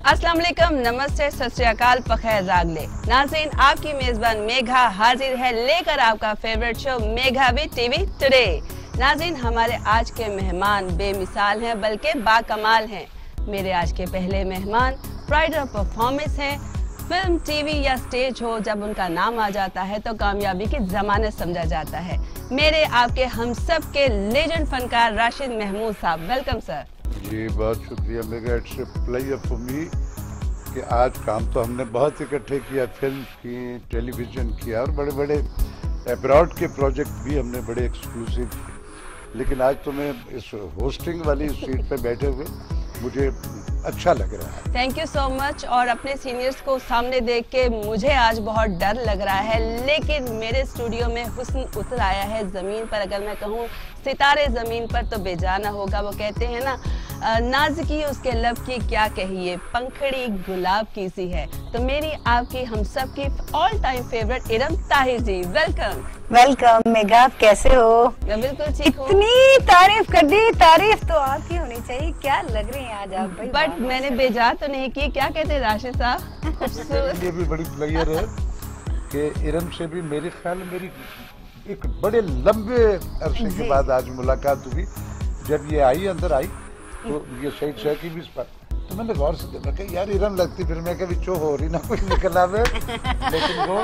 अस्सलाम वालेकुम, नमस्ते, सत श्री अकाल, पखैर रागले। नाज़रीन, आपकी मेजबान मेघा हाजिर है लेकर आपका favourite show Megha with TV today. नाज़रीन, हमारे आज के मेहमान बेमिसाल हैं बल्कि बाकमाल हैं। मेरे आज के पहले मेहमान प्राइड ऑफ परफॉर्मेंस हैं। फिल्म, टीवी या स्टेज हो, जब उनका नाम आ जाता है तो कामयाबी की जमानत समझा जाता है। मेरे आपके हम सब के लेजेंड फनकार राशिद महमूद साहब, वेलकम सर। जी बहुत शुक्रिया mega, it's a pleasure for me कि आज काम तो हमने बहुत इकट्ठे किया, फिल्म की, टेलीविज़न किया और बड़े बड़े अब्रॉड के प्रोजेक्ट भी हमने बड़े एक्सक्लूसिव किए, लेकिन आज तो मैं इस होस्टिंग वाली सीट पे बैठे हुए मुझे अच्छा लग रहा है। Thank you so much. और अपने सीनियर्स को सामने देख के मुझे आज बहुत डर लग रहा है, लेकिन मेरे स्टूडियो में हुस्न उतर आया है ज़मीन पर। अगर मैं कहूँ सितारे ज़मीन पर तो बेजाना होगा। वो कहते हैं ना, नाज़ुकी उसके लब की क्या कहिए, पंखड़ी गुलाब की सी है। तो मेरी आपकी हम सब की all time favourite Iram Tahir ji, welcome. Welcome Megha, आप कैसे हो? मैं बिल्कुल ठीक हूँ। इतनी तारीफ कर दी, तारीफ तो आपकी होनी चाहिए। क्या लग रही हैं आज आप भाई? बट मैंने बेजा तो नहीं की। क्या कहते हैं राशिद साहब? ये भी बड़ी प्लेयर है कि इरम से भी मेरे ख्याल में मेरी एक बड़े लंबे अरसे के बाद आज मुलाकात हुई। जब ये आई, अंदर आई तो ये शहीद शाह की भी तो मैंने गौर से देखा कि यार इरम लगती, फिर मैं कभी चो हो रही ना कुछ निकला में, लेकिन वो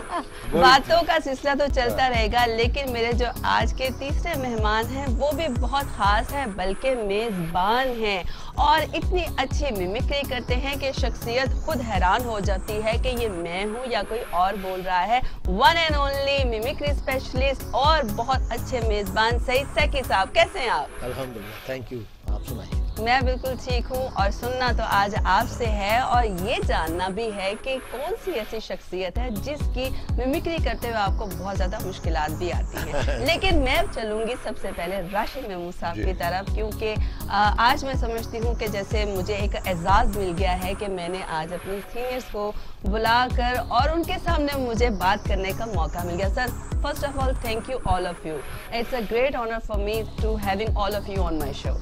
बातों का सिलसिला तो चलता रहेगा। लेकिन मेरे जो आज के तीसरे मेहमान हैं वो भी बहुत खास हैं, बल्कि मेजबान हैं और इतनी अच्छी मिमिक्री करते हैं कि शख्सियत खुद हैरान हो जाती है कि ये मैं हूँ या कोई और बोल रहा है। One and only mimicry specialist और बहुत अच्छे मेजबान सईद सैकी साहब, कैसे हैं आप? अल्हम्दुलिल्लाह, थैंक यू। आप सुनाइए। मैं बिल्कुल ठीक हूँ और सुनना तो आज आपसे है और ये जानना भी है कि कौन सी ऐसी शख्सियत है जिसकी मिमिक्री करते हुए आपको बहुत ज्यादा मुश्किलात भी आती हैं। लेकिन मैं चलूंगी सबसे पहले राशिद महमूद साहब की तरफ, क्योंकि आज मैं समझती हूँ कि जैसे मुझे एक एजाज मिल गया है कि मैंने आज अपने सीनियर्स को बुलाकर और उनके सामने मुझे बात करने का मौका मिल गया। Sir, first of all thank you all of you. It's a great honour for me to having all of you on my show.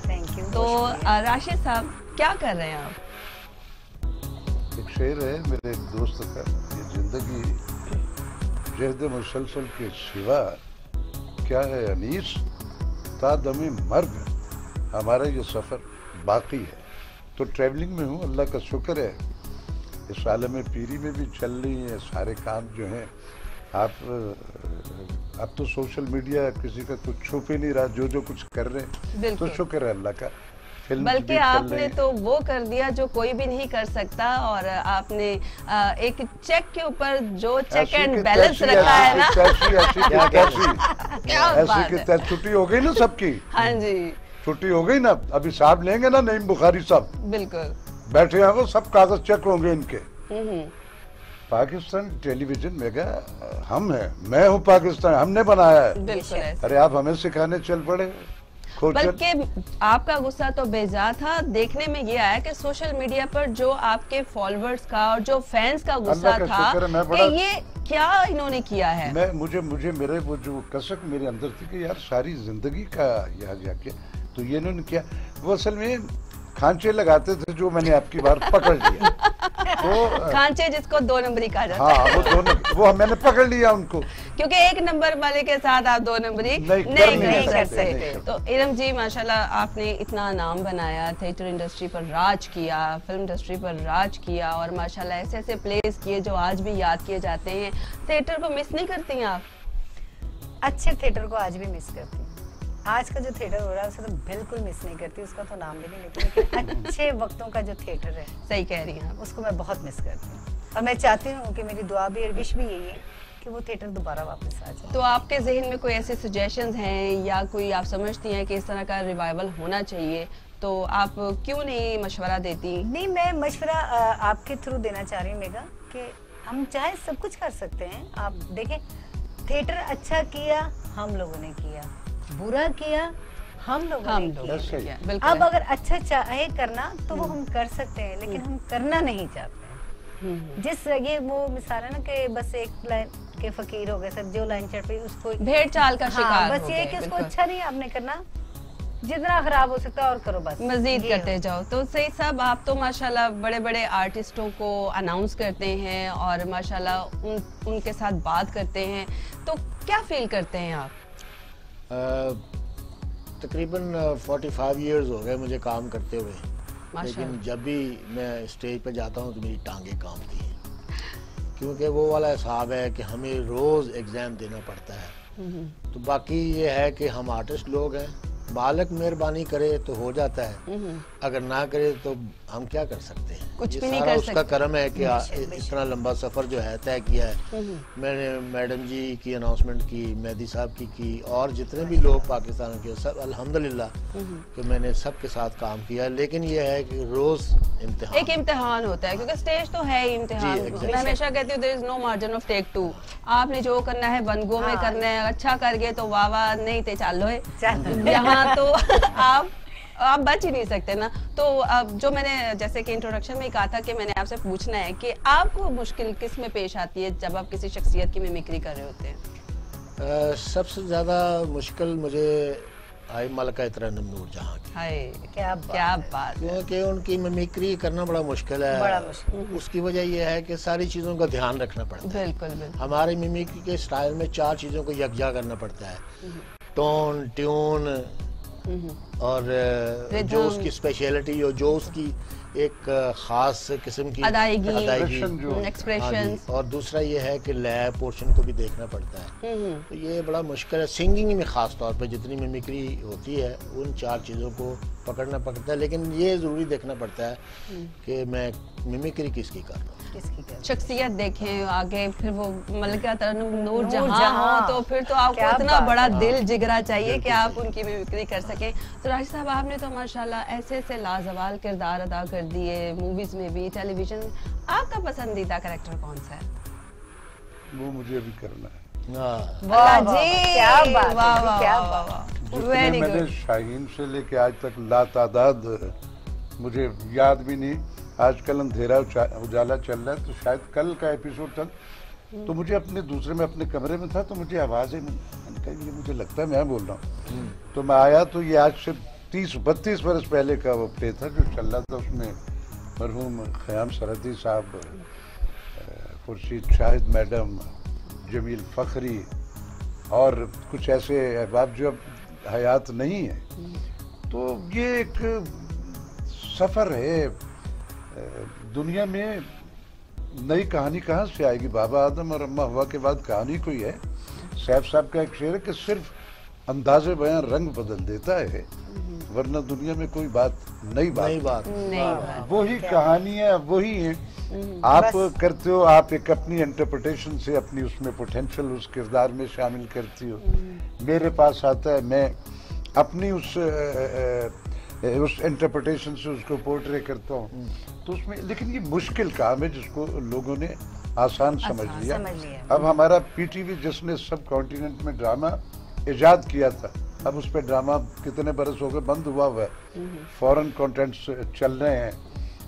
Thank you. तो राशिद साहब, क्या कर रहे हैं आप? एक शेर है मेरे एक दोस्त का, ये जिंदगी जहद मुसलसल के सिवा क्या है अनीस, तादमी मर्ग हमारा ये सफ़र बाकी है। तो ट्रैवलिंग में हूँ, अल्लाह का शुक्र है। इस आलम पीरी में भी चल रही हैं सारे काम जो हैं। अब तो सोशल मीडिया किसी का कुछ छुप ही नहीं रहा, जो जो कुछ कर रहे हैं तो शुक्र है अल्लाह का। बल्कि आपने तो वो कर दिया जो कोई भी नहीं कर सकता, और आपने एक चेक के ऊपर जो चेक एंड बैलेंस रखा है ना, ऐसी की छुट्टी हो गई ना सबकी। हाँ जी, छुट्टी हो गई ना। अभी साहब लेंगे ना नईम बुखारी साहब, बिल्कुल बैठे हैं वो, सब कागज चेक होंगे इनके। पाकिस्तान टेलीविजन मेगा हम हैं, मैं हूँ पाकिस्तान, हमने बनाया है। बिल्कुल। अरे आप हमें सिखाने चल पड़े। बल्कि आपका गुस्सा तो बेजा था। देखने में ये आया कि सोशल मीडिया पर जो आपके फॉलोअर्स का और जो फैंस का गुस्सा था कि ये क्या इन्होंने किया है। मुझे मेरे वो जो कसक मेरे अंदर थी कि यार सारी जिंदगी का यहाँ जाके तो ये इन्होंने किया। वो असल में खांचे लगाते थे जो मैंने आपकी बार पकड़ लिया। तो खांचे जिसको 2 नंबरी कहा जाता है। हाँ, वो मैंने पकड़ लिया उनको, क्योंकि 1 नंबर वाले के साथ आप 2 नंबरी नहीं कर सकते। तो इरम जी, माशाल्लाह आपने इतना नाम बनाया, थिएटर इंडस्ट्री पर राज किया, फिल्म इंडस्ट्री पर राज किया और माशाल्लाह ऐसे ऐसे प्लेस किए जो आज भी याद किए जाते हैं। थिएटर को मिस नहीं करती हैं आप? अच्छे थिएटर को आज भी मिस करती हूँ। आज का जो थिएटर हो रहा है उसे तो बिल्कुल मिस नहीं करती, उसका तो नाम भी नहीं लेती, लेकिन अच्छे वक्तों का जो थिएटर है, सही कह रही हैं आप, उसको मैं बहुत मिस करती हूँ। और मैं चाहती हूँ कि मेरी दुआ भी और विश भी यही है कि वो थिएटर दोबारा वापस आ जाए। तो आपके जहन में कोई ऐसे सजेशंस हैं या कोई आप समझती हैं कि इस तरह का रिवाइवल होना चाहिए, तो आप क्यों नहीं मशवरा देती? नहीं, मैं मशवरा आपके थ्रू देना चाह रही हूँ मेघा, कि हम चाहे सब कुछ कर सकते हैं। आप देखें, थिएटर अच्छा किया हम लोगों ने किया, बुरा किया हम लोगों ने किया। अब अगर अच्छा चाहे करना तो वो हम कर सकते हैं, लेकिन हम करना नहीं चाहते हैं। जिस ये वो मिसाल है ना कि बस एक लाइन के फकीर हो गए सब, जो लाइन चढ़ पे उसको भेड़ चाल का शिकार बस ये कि उसको अच्छा नहीं आपने करना, जितना खराब हो सकता है और करो बस, मजीद ये करते जाओ। तो सही साहब, आप तो माशाल्लाह बड़े बड़े आर्टिस्टों को अनाउंस करते हैं और माशाल्लाह उनके साथ बात करते हैं, तो क्या फील करते हैं आप? तकरीबन 45 इयर्स हो गए मुझे काम करते हुए, माशाल्लाह। लेकिन जब भी मैं स्टेज पे जाता हूँ तो मेरी टांगें कांपती हैं, क्योंकि वो वाला हिसाब है कि हमें रोज़ एग्ज़ाम देना पड़ता है। तो बाकी ये है कि हम आर्टिस्ट लोग हैं, मालिक मेहरबानी करे तो हो जाता है, अगर ना करे तो हम क्या कर सकते हैं। कुछ ये भी नहीं सारा कर उसका सकते। करम है कि इतना लंबा सफ़र जो है तय किया है। मैंने मैडम जी की अनाउंसमेंट की, मेहदी साहब की और जितने भी लोग पाकिस्तान के, सब अल्हम्दुलिल्लाह कि मैंने सबके साथ काम किया। लेकिन ये है कि रोज़ इम्तिहान, एक इम्तिहान होता है, क्योंकि स्टेज तो है ही इम्तिहान। जी, exactly। मैं हमेशा कहती हूँ there is no margin of take two. आपने जो करना है बनगो में करना है, अच्छा कर गए तो वाह वाह, नहीं तो चालो है। यहाँ तो आप बच ही नहीं सकते ना। तो अब जो मैंने जैसे कि इंट्रोडक्शन में ही कहा था कि मैंने आपसे पूछना है कि आपको मुश्किल किस में पेश आती है जब आप किसी शख्सियत की मिमिक्री कर रहे होते हैं? सबसे ज़्यादा मुश्किल मुझे आई मलका तरन्नुम नूरजहां की, हाय क्या बात। क्योंकि उनकी मिमिक्री करना बड़ा मुश्किल है। बड़ा मुश्किल। उसकी वजह यह है कि सारी चीज़ों का ध्यान रखना पड़ता है। बिल्कुल बिल्कुल। हमारे मिमिक्री के स्टाइल में 4 चीज़ों को यकजा करना पड़ता है, टोन, ट्यून और जो Rhythm। उसकी स्पेशलिटी और जो उसकी एक ख़ास किस्म की अदायगी, Expression जो- एक्सप्रेशन। हाँ जी। और दूसरा ये है कि लय पोर्शन को भी देखना पड़ता है। तो ये बड़ा मुश्किल है। सिंगिंग में ख़ास तौर पे जितनी मिमिक्री होती है उन 4 चीज़ों को पकड़ना पड़ता है, लेकिन ये ज़रूरी देखना पड़ता है कि मैं मिमिक्री किसकी कर रहा हूँ। शख्सियत देखें आगे, फिर वो मलका तरन्नुम नूरजहां नूरजहां। हो तो फिर तो आपको क्या इतना बात बड़ा है। दिल जिगरा चाहिए कि आप उनकी मिमिक्री कर सकें। तो राशिद साहब, आपने तो माशाल्लाह ऐसे ऐसे लाजवाल किरदार अदा कर दिए, मूवीज में भी, टेलीविजन। आपका पसंदीदा कैरेक्टर कौन सा है? वो मुझे अभी करना है। हाँ, वाह, अल्लाह जी, क्या बात है, वाह वाह क्या वाह बात। वाह, जितने वेरी मैंने गुड। शाहीन से लेके आज तक लातादाद, मुझे याद भी नहीं। आजकल अंधेरा उजाला चल रहा है, तो शायद कल का एपिसोड था, तो मुझे अपने दूसरे में अपने कमरे में था, तो मुझे आवाज़ ये मुझे लगता है मैं बोल रहा हूँ। तो मैं आया तो ये आज से 30-32 वर्ष पहले का वो प्ले था जो चल रहा था। उसमें मरहूम ख़याम सरहदी साहब, खुर्शीद शाहिद मैडम, जमील फ़खरी और कुछ ऐसे अहबाब जो अब हयात नहीं है। तो ये एक सफ़र है दुनिया में। नई कहानी कहाँ से आएगी? बाबा आदम और अम्मा हवा के बाद कहानी कोई है। सैफ साहब का एक शेर है कि सिर्फ अंदाज़े बयां रंग बदल देता है, वरना दुनिया में कोई बात नई बात नहीं, वही कहानी है, वही है। आप करते हो, आप एक अपनी इंटरप्रिटेशन से अपनी उसमें पोटेंशियल उस किरदार में शामिल करती हो। मेरे पास आता है, मैं अपनी उस इंटरप्रिटेशन से उसको पोर्ट्रे करता हूँ। तो उसमें लेकिन ये मुश्किल काम है जिसको लोगों ने आसान समझ लिया। अब हमारा पीटीवी जिसने सब कॉन्टिनेंट में ड्रामा इजाद किया था, अब उस पर ड्रामा कितने बरस हो गए बंद हुआ है। फॉरेन कंटेंट्स चल रहे हैं।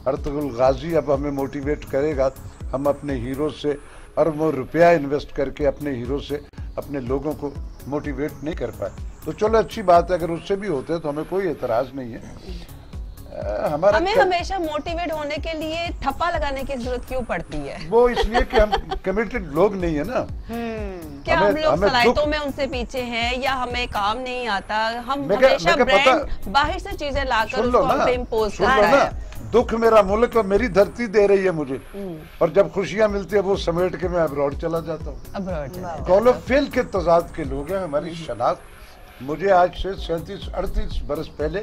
अर्तुगरुल गाजी अब हमें मोटिवेट करेगा, हम अपने हीरो से अरबों रुपया इन्वेस्ट करके अपने हीरो से अपने लोगों को मोटिवेट नहीं कर पाए। तो चलो अच्छी बात है, अगर उससे भी होते हैं तो हमें कोई एतराज नहीं है। हमें हमेशा मोटिवेट होने के लिए ठप्पा लगाने की जरूरत क्यों पड़ती है? वो इसलिए कि हम कमिटेड लोग नहीं है ना। क्या हम लोग सलाहियतों में उनसे पीछे हैं, या हमें काम नहीं आता? हम हमेशा ब्रांड बाहर से चीजें लाकर उसको हम पे इम्पोज कर रहे हैं। दुख मेरा मुल्क और मेरी धरती दे रही है मुझे, और जब खुशियां मिलती है वो समेट के मैं अब्रॉड चला जाता हूँ। कौलो फेल के तजाद के लोग हैं। हमारी शनाख्त, मुझे आज से 37-38 बरस पहले,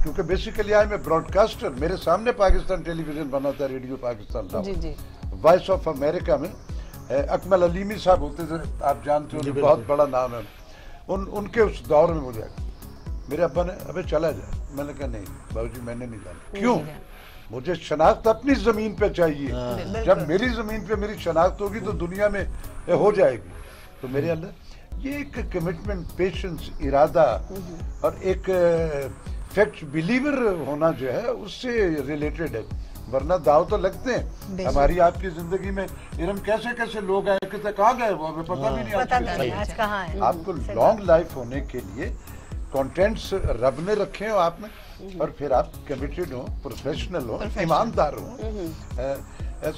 क्योंकि बेसिकली आई मैं ब्रॉडकास्टर, मेरे सामने पाकिस्तान टेलीविजन बना था, रेडियो पाकिस्तान था। वॉइस ऑफ अमेरिका में अकमल अलीमी साहब होते थे, आप जानते हो, बहुत बड़ा नाम है। उनके उस दौर में मुझे मेरे अब्बा ने, अबे चला जाए। मैंने कहा नहीं बाबूजी, मैंने नहीं जाना। क्यों? मुझे शनाख्त अपनी जमीन पे चाहिए। जब मेरी जमीन पे मेरी शनाख्त होगी तो दुनिया में हो जाएगी। तो मेरे अंदर ये एक कमिटमेंट, पेशेंस, इरादा और एक फैक्ट बिलीवर होना जो है उससे रिलेटेड है। वरना दाव तो लगते हैं हमारी आपकी जिंदगी में। इरम कैसे कैसे लोग आए, कितने कहाँ गए वो हमें पता भी नहीं। आज कहाँ है। आपको लॉन्ग लाइफ होने के लिए कंटेंट्स रब ने रखे हो आप में, और फिर आप कमिटेड हो, प्रोफेशनल हो, ईमानदार हो।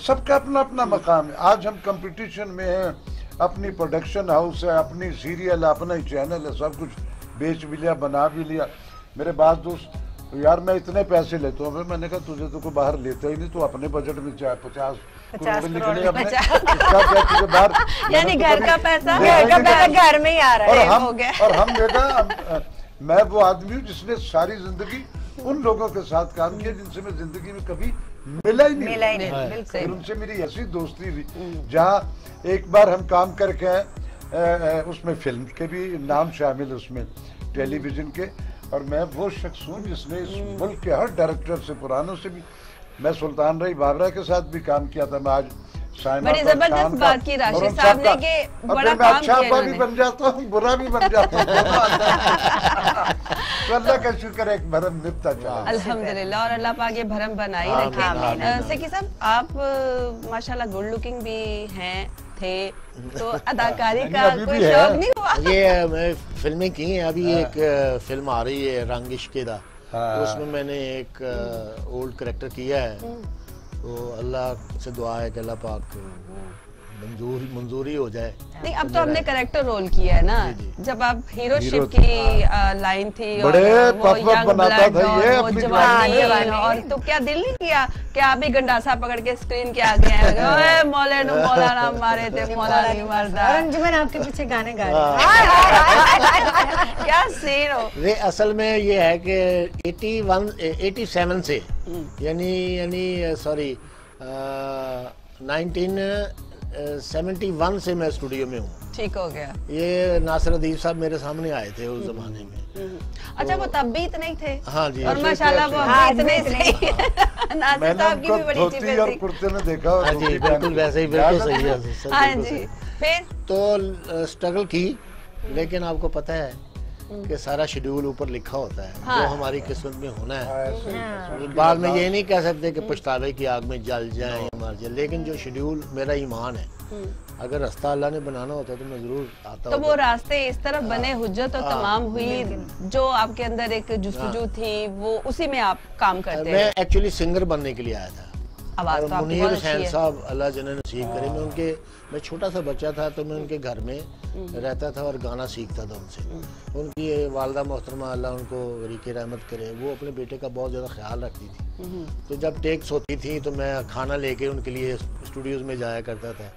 सबका अपना अपना मकाम है। आज हम कंपटीशन में हैं, अपनी प्रोडक्शन हाउस है, अपनी सीरियल, अपना ही चैनल है, सब कुछ बेच भी लिया, बना भी लिया। मेरे बात दोस्त, यार मैं इतने पैसे लेता हूँ, मैंने कहा तुझे तो कोई बाहर लेता ही नहीं, तो अपने बजट में 50 करोड़ निकले अपने, इसका क्या तुझे बाहर, यानी घर का पैसा घर में ही आ रहा है। और हम बेटा, मैं वो आदमी हूँ जिसने सारी जिंदगी उन लोगों के साथ काम किया जिनसे मैं जिंदगी में कभी मिला ही नहीं। फिर उनसे मेरी ऐसी दोस्ती हुई, जहाँ एक बार हम काम करके आए, उसमें फिल्म के भी नाम शामिल, उसमें टेलीविजन के, और मैं वो शख्स हूँ जिसने इस मुल्क के हर डायरेक्टर से, पुरानों से भी, मैं सुल्तान रही बाबरा के साथ भी काम किया था, मैं आज बड़ी जबरदस्त बात की राशिद साहब ने कि बड़ा काम अच्छा किया भी बन जाता हूँ, बुरा भी बन जाता हूँ। तो अल्लाह का शुक्र है, एक भरम निपटा चला अल्हम्दुलिल्लाह, और अल्लाह पाक ये भरम बनाई रखे। सेकी साहब, आप माशाल्लाह गुड लुकिंग भी हैं, थे, तो अदाकारी का कोई शौक नहीं हुआ? ये मैं फिल्में की हैं, अभी एक फिल्म आ रही है रंग इश्क़ दा, उसमें मैंने एक ओल्ड करैक्टर किया है। तो अल्लाह से दुआ है कि अल्लाह पाक मंजूरी हो जाए। नहीं, अब तो हमने करेक्टर रोल किया है ना, जब आप हीरोशिप की लाइन थी, बड़े वो यंग बनाता ब्लड था और ये वो अपनी जवानी, और तो क्या दिल नहीं किया कि आप भी गंडासा पकड़ के स्क्रीन के आगे आए, मौलाना मारे थे, मौलाना नहीं मारता। अंजुमन आपके पीछे गाने गा रहे क्या सीन हो। ये असल में ये है कि 87 से, यानी सॉरी 1971 से मैं स्टूडियो में हूँ। ठीक हो गया। ये नासिर अदीब साहब मेरे सामने आए थे उस जमाने में। अच्छा, वो तब भी इतने ही थे? हाँ जी। और माशाल्लाह वो अभी इतने सही। नासिर साहब की भी बड़ी धोती और कुर्ते में देखा। हाँ जी, बिल्कुल वैसे ही, बिल्कुल सही है। हाँ जी। फिर तो स्ट्रगल की, लेकिन आपको पता है कि सारा शेड्यूल ऊपर लिखा होता है। हाँ। जो हमारी किस्मत में होना है, बाद में ये नहीं कह सकते कि पछतावे की आग में जल जाए या मर जाए, लेकिन जो शेड्यूल, मेरा ईमान है, अगर रास्ता अल्लाह ने बनाना होता तो मैं जरूर आता। तो वो रास्ते इस तरफ बने, हुज्जत और तमाम हुई, जो आपके अंदर एक जुस्तजू थी, वो उसी में आप काम करते हैं। मैं एक्चुअली सिंगर बनने के लिए आया था। आवाज़ तो आपकी मुनीर बहुत अच्छी हुसैन है। साहब अल्लाह जन्नत नसीब करे, मैं छोटा सा बच्चा था तो मैं उनके घर में रहता था और गाना सीखता था उनसे। उनकी वालदा मोहतरमा अल्लाह उनको वरीक़े रहमत करे, वो अपने बेटे का बहुत ज़्यादा ख्याल रखती थी। तो जब टेक्स होती थी तो मैं खाना लेके उनके लिए स्टूडियोज़ में जाया करता था।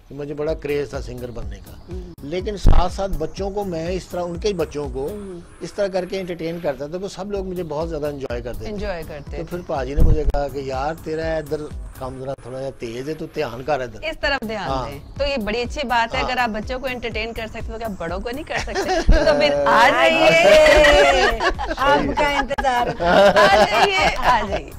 तो मुझे बड़ा क्रेज़ था सिंगर बनने का, लेकिन साथ साथ बच्चों को मैं इस तरह, उनके ही बच्चों को इस तरह करके एंटरटेन करता था, तो सब लोग मुझे बहुत ज़्यादा एंजॉय करते। तो फिर पाजी ने मुझे कहा कि यार तेरा इधर काम जरा थोड़ा सा तेज है, तो ध्यान कर इधर, इस तरफ ध्यान हाँ। दें। तो ये बड़ी अच्छी बात है। अगर आप बच्चों को एंटरटेन कर सकते हो, क्या बड़ों को नहीं कर सकते? तो फिर आ जाइए, आपका इंतजार। आ जाइए, आ जाइए।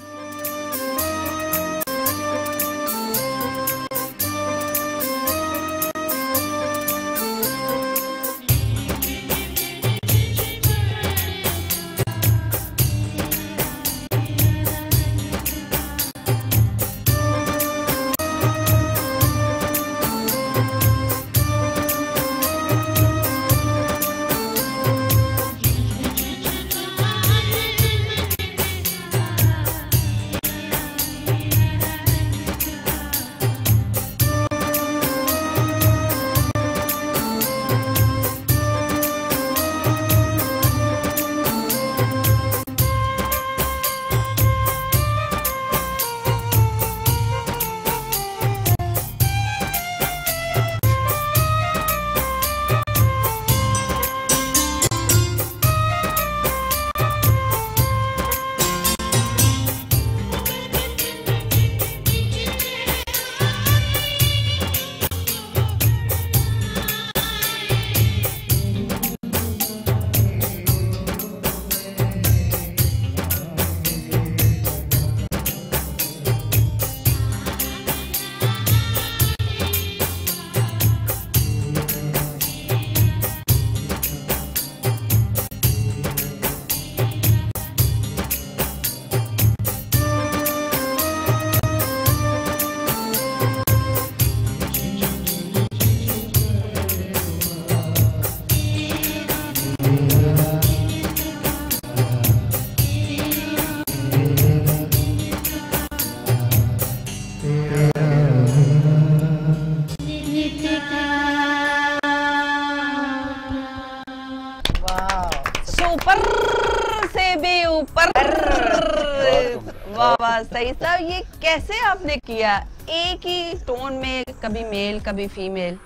वाह वाह, सही साहब। ये कैसे आपने किया, एक ही टोन में, कभी मेल कभी फीमेल?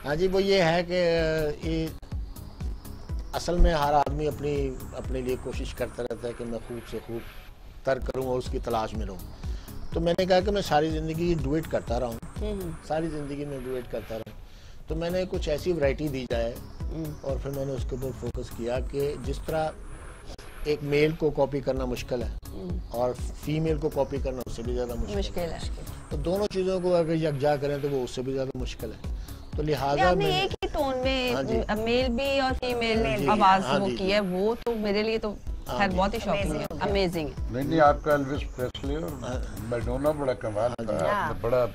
हाँ जी, वो ये है कि ये असल में हर आदमी अपने लिए कोशिश करता रहता है कि मैं खूब से खूब तर करूँ और उसकी तलाश में रहूँ। तो मैंने कहा कि मैं सारी ज़िंदगी डुएट करता रहूँ, सारी ज़िंदगी में डुएट करता रहूँ। तो मैंने कुछ ऐसी वैरायटी दी जाए और फिर मैंने उसके ऊपर फोकस किया कि जिस तरह एक मेल को कॉपी करना मुश्किल है और फीमेल को कॉपी करना उससे भी ज़्यादा मुश्किल है, तो दोनों चीज़ों को अगर यकजा करें तो वो उससे भी ज़्यादा मुश्किल है। तो लिहाजा आपने एक ही टोन में मेल भी और फीमेल आवाज वो की है, वो तो मेरे लिए तो खैर बहुत ही शॉकिंग है, अमेजिंग है। नहीं, आपका एल्विस प्रेस्ली और मैडोना बड़ा कमाल था, आपने बड़ा।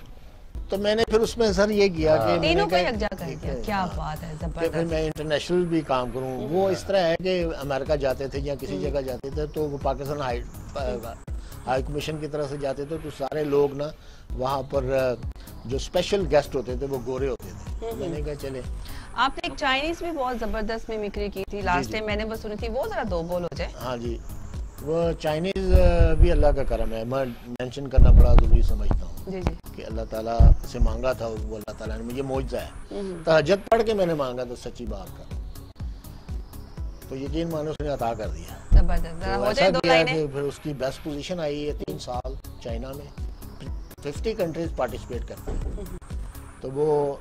तो मैंने फिर उसमें सर ये किया कि तीनों को यकजा कर दिया। क्या बात है, जबरदस्त। फिर मैं इंटरनेशनल भी काम करूं। वो इस तरह है कि अमेरिका जाते थे या किसी जगह जाते थे तो वो पाकिस्तान हाई कमीशन की तरफ से जाते थे, तो सारे लोग ना वहाँ पर जो स्पेशल गेस्ट होते थे वो गोरे होते थे। मैंने कहा चले। आपने एक चाइनीज भी बहुत जबरदस्त मिमिक्री की थी लास्ट टाइम, मैंने वो सुनी थी, वो जरा दो बोल हो जाए। हाँ जी, वो चाइनीज भी अल्लाह का करम है, मैं मेंशन करना बड़ा जरूरी समझता हूँ जी जी, कि अल्लाह ताला से मांगा था, वो अल्लाह ताला ने मुझे मौजज़ा है। तहज्जुद पढ़ के मैंने मांगा था सच्ची बात का, तो यकीन मानो उसने अता कर दिया। जबरदस्त, तो हो ऐसा जाए दो किया लाइनें। कि फिर उसकी बेस्ट पोजीशन आई है 3 साल चाइना में, 50 कंट्रीज पार्टिसिपेट करते हैं। तो वो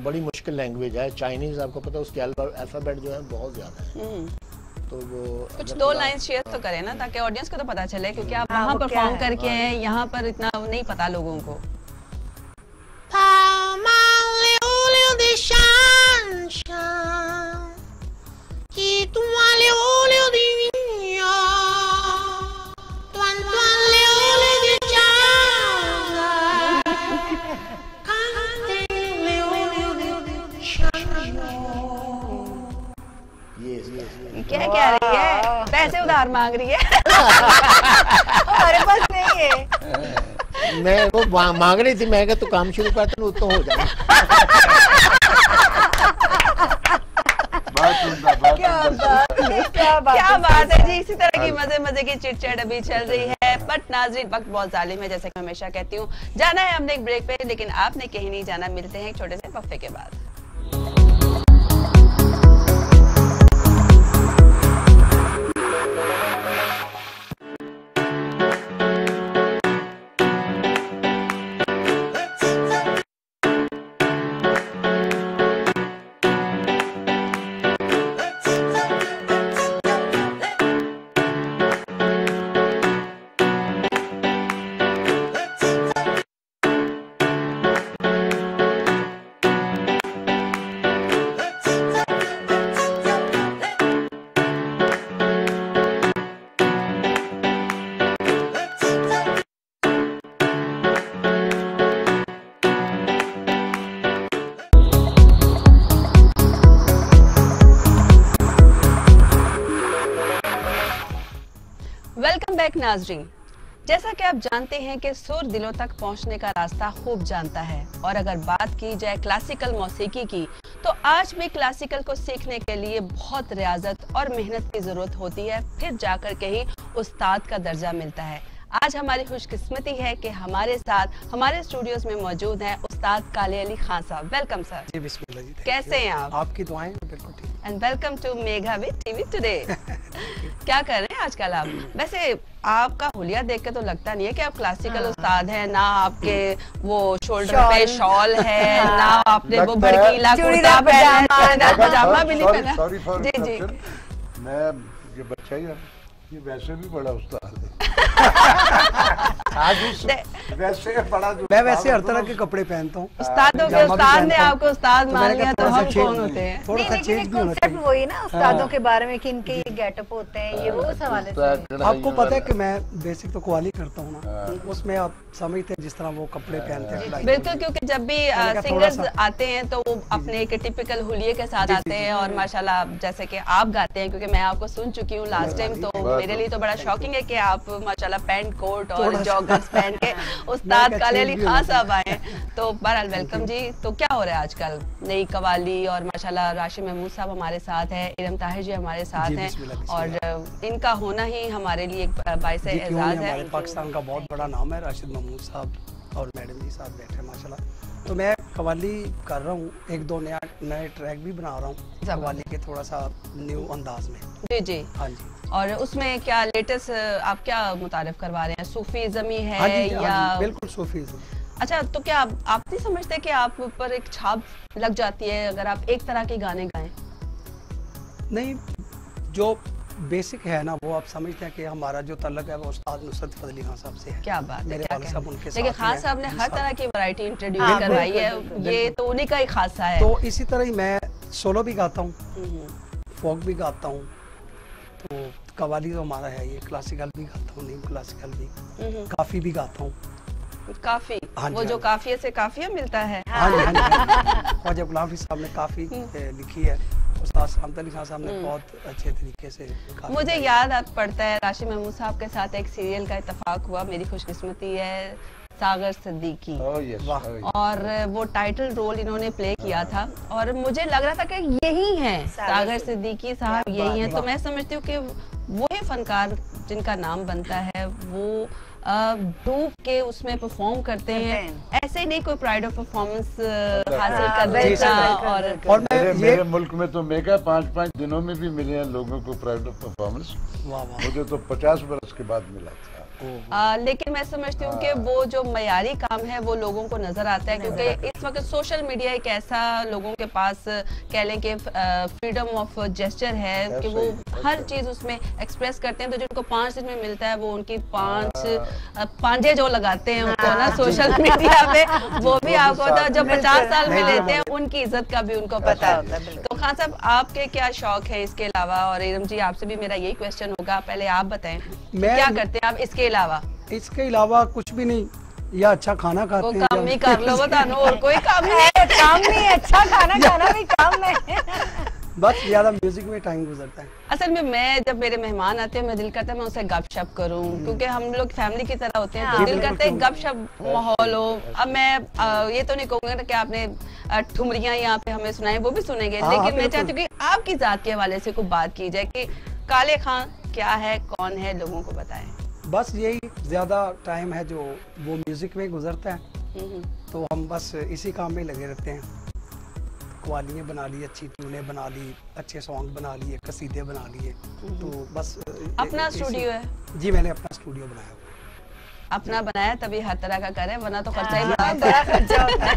बड़ी मुश्किल लैंग्वेज है चाइनीज, आपको पता है उसके अल्फाबेट जो है बहुत ज्यादा है। तो वो कुछ दो लाइन शेयर तो करें ना, ताकि ऑडियंस को तो पता चले, क्योंकि आप वहाँ परफॉर्म करके हैं, यहाँ पर इतना नहीं पता लोगों को। क्या कह रही है, पैसे उधार मांग रही है? हमारे पास नहीं है। मैं वो मांग रही थी, मैं तो काम शुरू करता हूँ तो हो जाए। क्या बात है जी। इसी तरह की मजे मजे की चिटचैट अभी चल रही है, बट नाज़रीन वक्त बहुत जालिम है, जैसे कि हमेशा कहती हूँ। जाना है हमने एक ब्रेक पे, लेकिन आपने कहीं नहीं जाना। मिलते हैं एक छोटे से वक्फे के बाद। वेलकम बैक नाज़रीन। जैसा कि आप जानते हैं कि सुर दिलों तक पहुंचने का रास्ता खूब जानता है, और अगर बात की जाए क्लासिकल मौसीकी की, तो आज भी क्लासिकल को सीखने के लिए बहुत रियाजत और मेहनत की जरूरत होती है, फिर जाकर के ही उस्ताद का दर्जा मिलता है। आज हमारी खुशकिस्मती है कि हमारे साथ हमारे स्टूडियोज में मौजूद हैं उस्ताद काले अली खान साहब। Welcome sir. जी बिस्मिल्लाह जी। कैसे हैं आप? आपकी दुआएं बिल्कुल ठीक। And welcome to Megha with TV today. क्या कर रहे हैं आजकल आप? वैसे आपका हुलिया देख के तो लगता नहीं है कि आप क्लासिकल उस्ताद हैं, ना आपके वो शोल्डर पे शॉल है, ना आपने वो भड़कीला कुर्ता पहना है, ना पजामा भी नहीं पहना। सॉरी फॉर जी जी। मैं ये बच्चा ही ये वैसे भी बड़ा उस्ताद है। वैसे बड़ा मैं वैसे हर तरह के कपड़े पहनता हूँ। उस्तादों के उस्ताद ने आपको उस्ताद मान लिया तो हम कौन होते हैं? थोड़ा सा चेंज भी होना चाहिए। वही ना उस्तादों के बारे में कि इनके ये गेटअप होते हैं, ये वो उस हवाले से। आपको पता है कि मैं बेसिक तो कव्वाली करता हूँ ना, उसमें आप समझते हैं जिस तरह वो कपड़े पहनते हैं। बिल्कुल, क्योंकि जब भी सिंगर्स आते हैं तो वो अपने एक टिपिकल हुलिये के साथ आते हैं, और माशाल्लाह जैसे कि आप गाते हैं, क्योंकि मैं आपको सुन चुकी हूँ लास्ट टाइम, तो मेरे लिए तो बड़ा शॉकिंग है कि आप माशाल्लाह पैंट कोट और जॉगर्स पहन के उस्ताद काले अली खान साहब आए हैं। तो बहरहाल वेलकम जी। तो क्या हो रहा है आजकल? नई कवाली और माशाल्लाह राशिद महमूद साहब हमारे साथ हैं, इरम ताहिर जी हमारे साथ हैं और इनका होना ही हमारे लिए एक बाइस एजाज़ है। हमारे पाकिस्तान का बहुत बड़ा नाम है, राशिद महमूद साहब और मैडम जी साथ बैठे हैं माशाल्लाह। तो मैं कवाली कर रहा हूँ, एक दो नए ट्रैक भी बना रहा हूँ कवाली के, थोड़ा सा न्यू अंदाज में। जी जी हाँ जी। और उसमें क्या लेटेस्ट आप क्या मुतारिफ करवा रहे हैं? सूफीज़्म ही है? हाँ जी, या हाँ जी, बिल्कुल सूफीज़्म। अच्छा, तो क्या आप नहीं समझते कि आप पर एक छाप लग जाती है अगर आप एक तरह के गाने गाएं? नहीं, जो बेसिक है ना वो आप समझते हैं कि हमारा जो तल्लक है वो उस्ताद नुसरत फजली खान साहब से है। क्या बात है, मेरे क्या वाले साहब उनके साथ। देखिए खान साहब ने हर तरह की वैरायटी इंट्रोड्यूस करवाई है, ये तो उन्हीं का ही खासा है। तो इसी तरह ही मैं सोलो भी गाता हूँ, फोक भी गाता हूँ, तो कवाली तो हमारा है ये, क्लासिकल भी गाता हूँ, न्यू क्लासिकल भी, काफी भी गाता हूँ। काफी हाँ वो जी, जो हाँ काफिया से काफिया मिलता है। हाँ जी, हाँ जी। ख्वाजा गुलाम अली साहब ने काफी लिखी है, उस्ताद सलामत अली खान साहब ने बहुत अच्छे तरीके से काफी मुझे गाई। याद पड़ता है राशिद महमूद साहब के साथ एक सीरियल का इत्तेफाक हुआ, मेरी खुशकिस्मती है, सागर सिद्दीकी। और वो टाइटल रोल इन्होंने प्ले किया था और मुझे लग रहा था कि यही हैं सागर सिद्दीकी साहब, यही हैं। तो मैं समझती हूँ कि वही फनकार जिनका नाम बनता है वो डूब के उसमें परफॉर्म करते हैं, ऐसे ही नहीं कोई प्राइड ऑफ परफॉर्मेंस हासिल कर देता। और मेरे मुल्क में तो मेगा 5-5 दिनों में भी मिले हैं लोगों को प्राइड ऑफ परफॉर्मेंस। मुझे तो 50 बरस के बाद मिला था। लेकिन मैं समझती हूँ कि वो जो मयारी काम है वो लोगों को नजर आता है, क्योंकि इस वक्त सोशल मीडिया एक ऐसा लोगों के पास कह लें कि फ्रीडम ऑफ जेस्चर है कि वो हर चीज उसमें एक्सप्रेस करते हैं। तो जिनको 5 दिन में मिलता है वो उनकी 5 पांजे जो लगाते हैं उनको ना सोशल मीडिया पे, वो भी आपको होता है। जो 50 साल में लेते हैं उनकी इज्जत का भी उनको पता है। तो खान साहब आपके क्या शौक है इसके अलावा? और इरम जी आपसे भी मेरा यही क्वेश्चन होगा, पहले आप बताएं क्या करते हैं आप इसके अलावा? इसके अलावा कुछ भी नहीं, या अच्छा खाना खाते हैं। काम ही कर लो, बता नो और कोई काम नहीं है। काम नहीं, अच्छा खाना खाना भी काम नहीं, बस ज्यादा म्यूजिक में टाइम गुजरता है। असल में मैं जब मेरे मेहमान आते हैं मैं दिल करता है मैं उनसे गपशप करूं, क्योंकि हम लोग फैमिली की तरह होते हैं, तो दिल करता है गपशप माहौल हो। अब मैं ये तो नहीं कहूँगा कि आपने ठुमरियां यहाँ पे हमें सुनाई, वो भी सुनेंगे, लेकिन मैं चाहती हूँ कि आपकी जात के हवाले से कोई बात की जाए कि काले खान क्या है, कौन है, लोगों को बताएं। बस यही ज्यादा टाइम है जो वो म्यूजिक में गुजरता है, तो हम बस इसी काम में लगे रहते हैं। कवालियाँ बना ली, अच्छी ट्यूनें बना ली, अच्छे सॉन्ग बना लिए, कसीदे बना लिए, तो बस। अपना स्टूडियो है? जी मैंने अपना स्टूडियो बनाया। अपना बनाया तभी हर तरह का करे, वरना तो खर्चा ही बड़ा खर्चा होता है।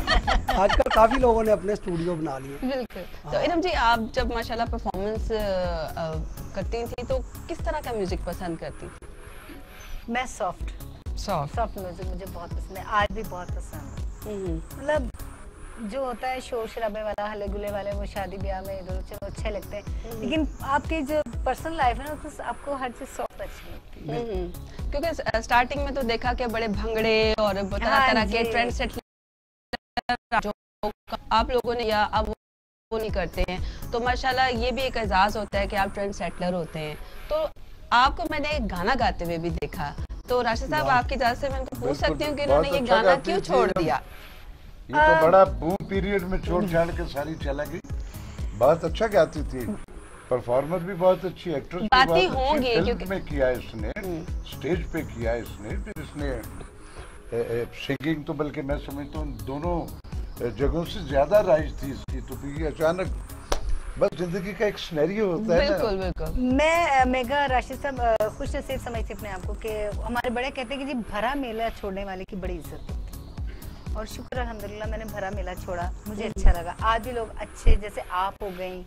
आजकल काफी लोगों ने अपने स्टूडियो बना लिए। बिल्कुल। तो इरम जी आप जब माशाल्लाह परफॉर्मेंस करती थी तो किस तरह का म्यूजिक पसंद करती थी? मैं सॉफ्ट म्यूजिक मुझे बहुत पसंद है, आज भी बहुत पसंद है। मतलब जो होता है शोर शराबे वाला, हल्ले गुल्ले वाले, वो शादी ब्याह में इधर चलो अच्छे लगते हैं, लेकिन आपकी जो पर्सनल लाइफ है ना तो आपको हर चीज सॉफ्ट अच्छी लगती है। क्योंकि स्टार्टिंग में तो देखा कि बड़े भंगड़े और तरह तरह के ट्रेंड सेट जो आप लोगों ने या अब वो नहीं करते हैं, तो माशाल्लाह ये भी एक एजाज होता है कि आप ट्रेंड सेटलर होते हैं। तो आपको मैंने गाना गाते हुए भी देखा, तो राशिद साहब आपकी इजाजत से मैं उनको पूछ सकती हूँ कि उन्होंने ये गाना क्यों छोड़ दिया? ये तो बड़ा बूम पीरियड में छोड़ छाड़ के सारी चला गई। बहुत अच्छा गाती थी, परफॉर्मर भी बहुत अच्छी, एक्ट्रेस भी बहुत अच्छी, फिल्म में किया इसने, स्टेज पे किया इसने, फिर इसने सिंगिंग तो बल्कि मैं समझता हूँ दोनों जगहों से ज्यादा राइज थी इसकी। तो फिर अचानक बस जिंदगी का एक सिनेरियो होता है। बिल्कुल बिल्कुल। मैं मेगा राशिद साहब खुश नसीब समझती अपने आप को कि हमारे बड़े कहते हैं कि जी भरा मेला छोड़ने वाले की बड़ी इज्जत होती है, और शुक्र अल्हम्दुलिल्लाह मैंने भरा मेला छोड़ा, मुझे अच्छा लगा। आज भी लोग अच्छे, जैसे आप हो गई,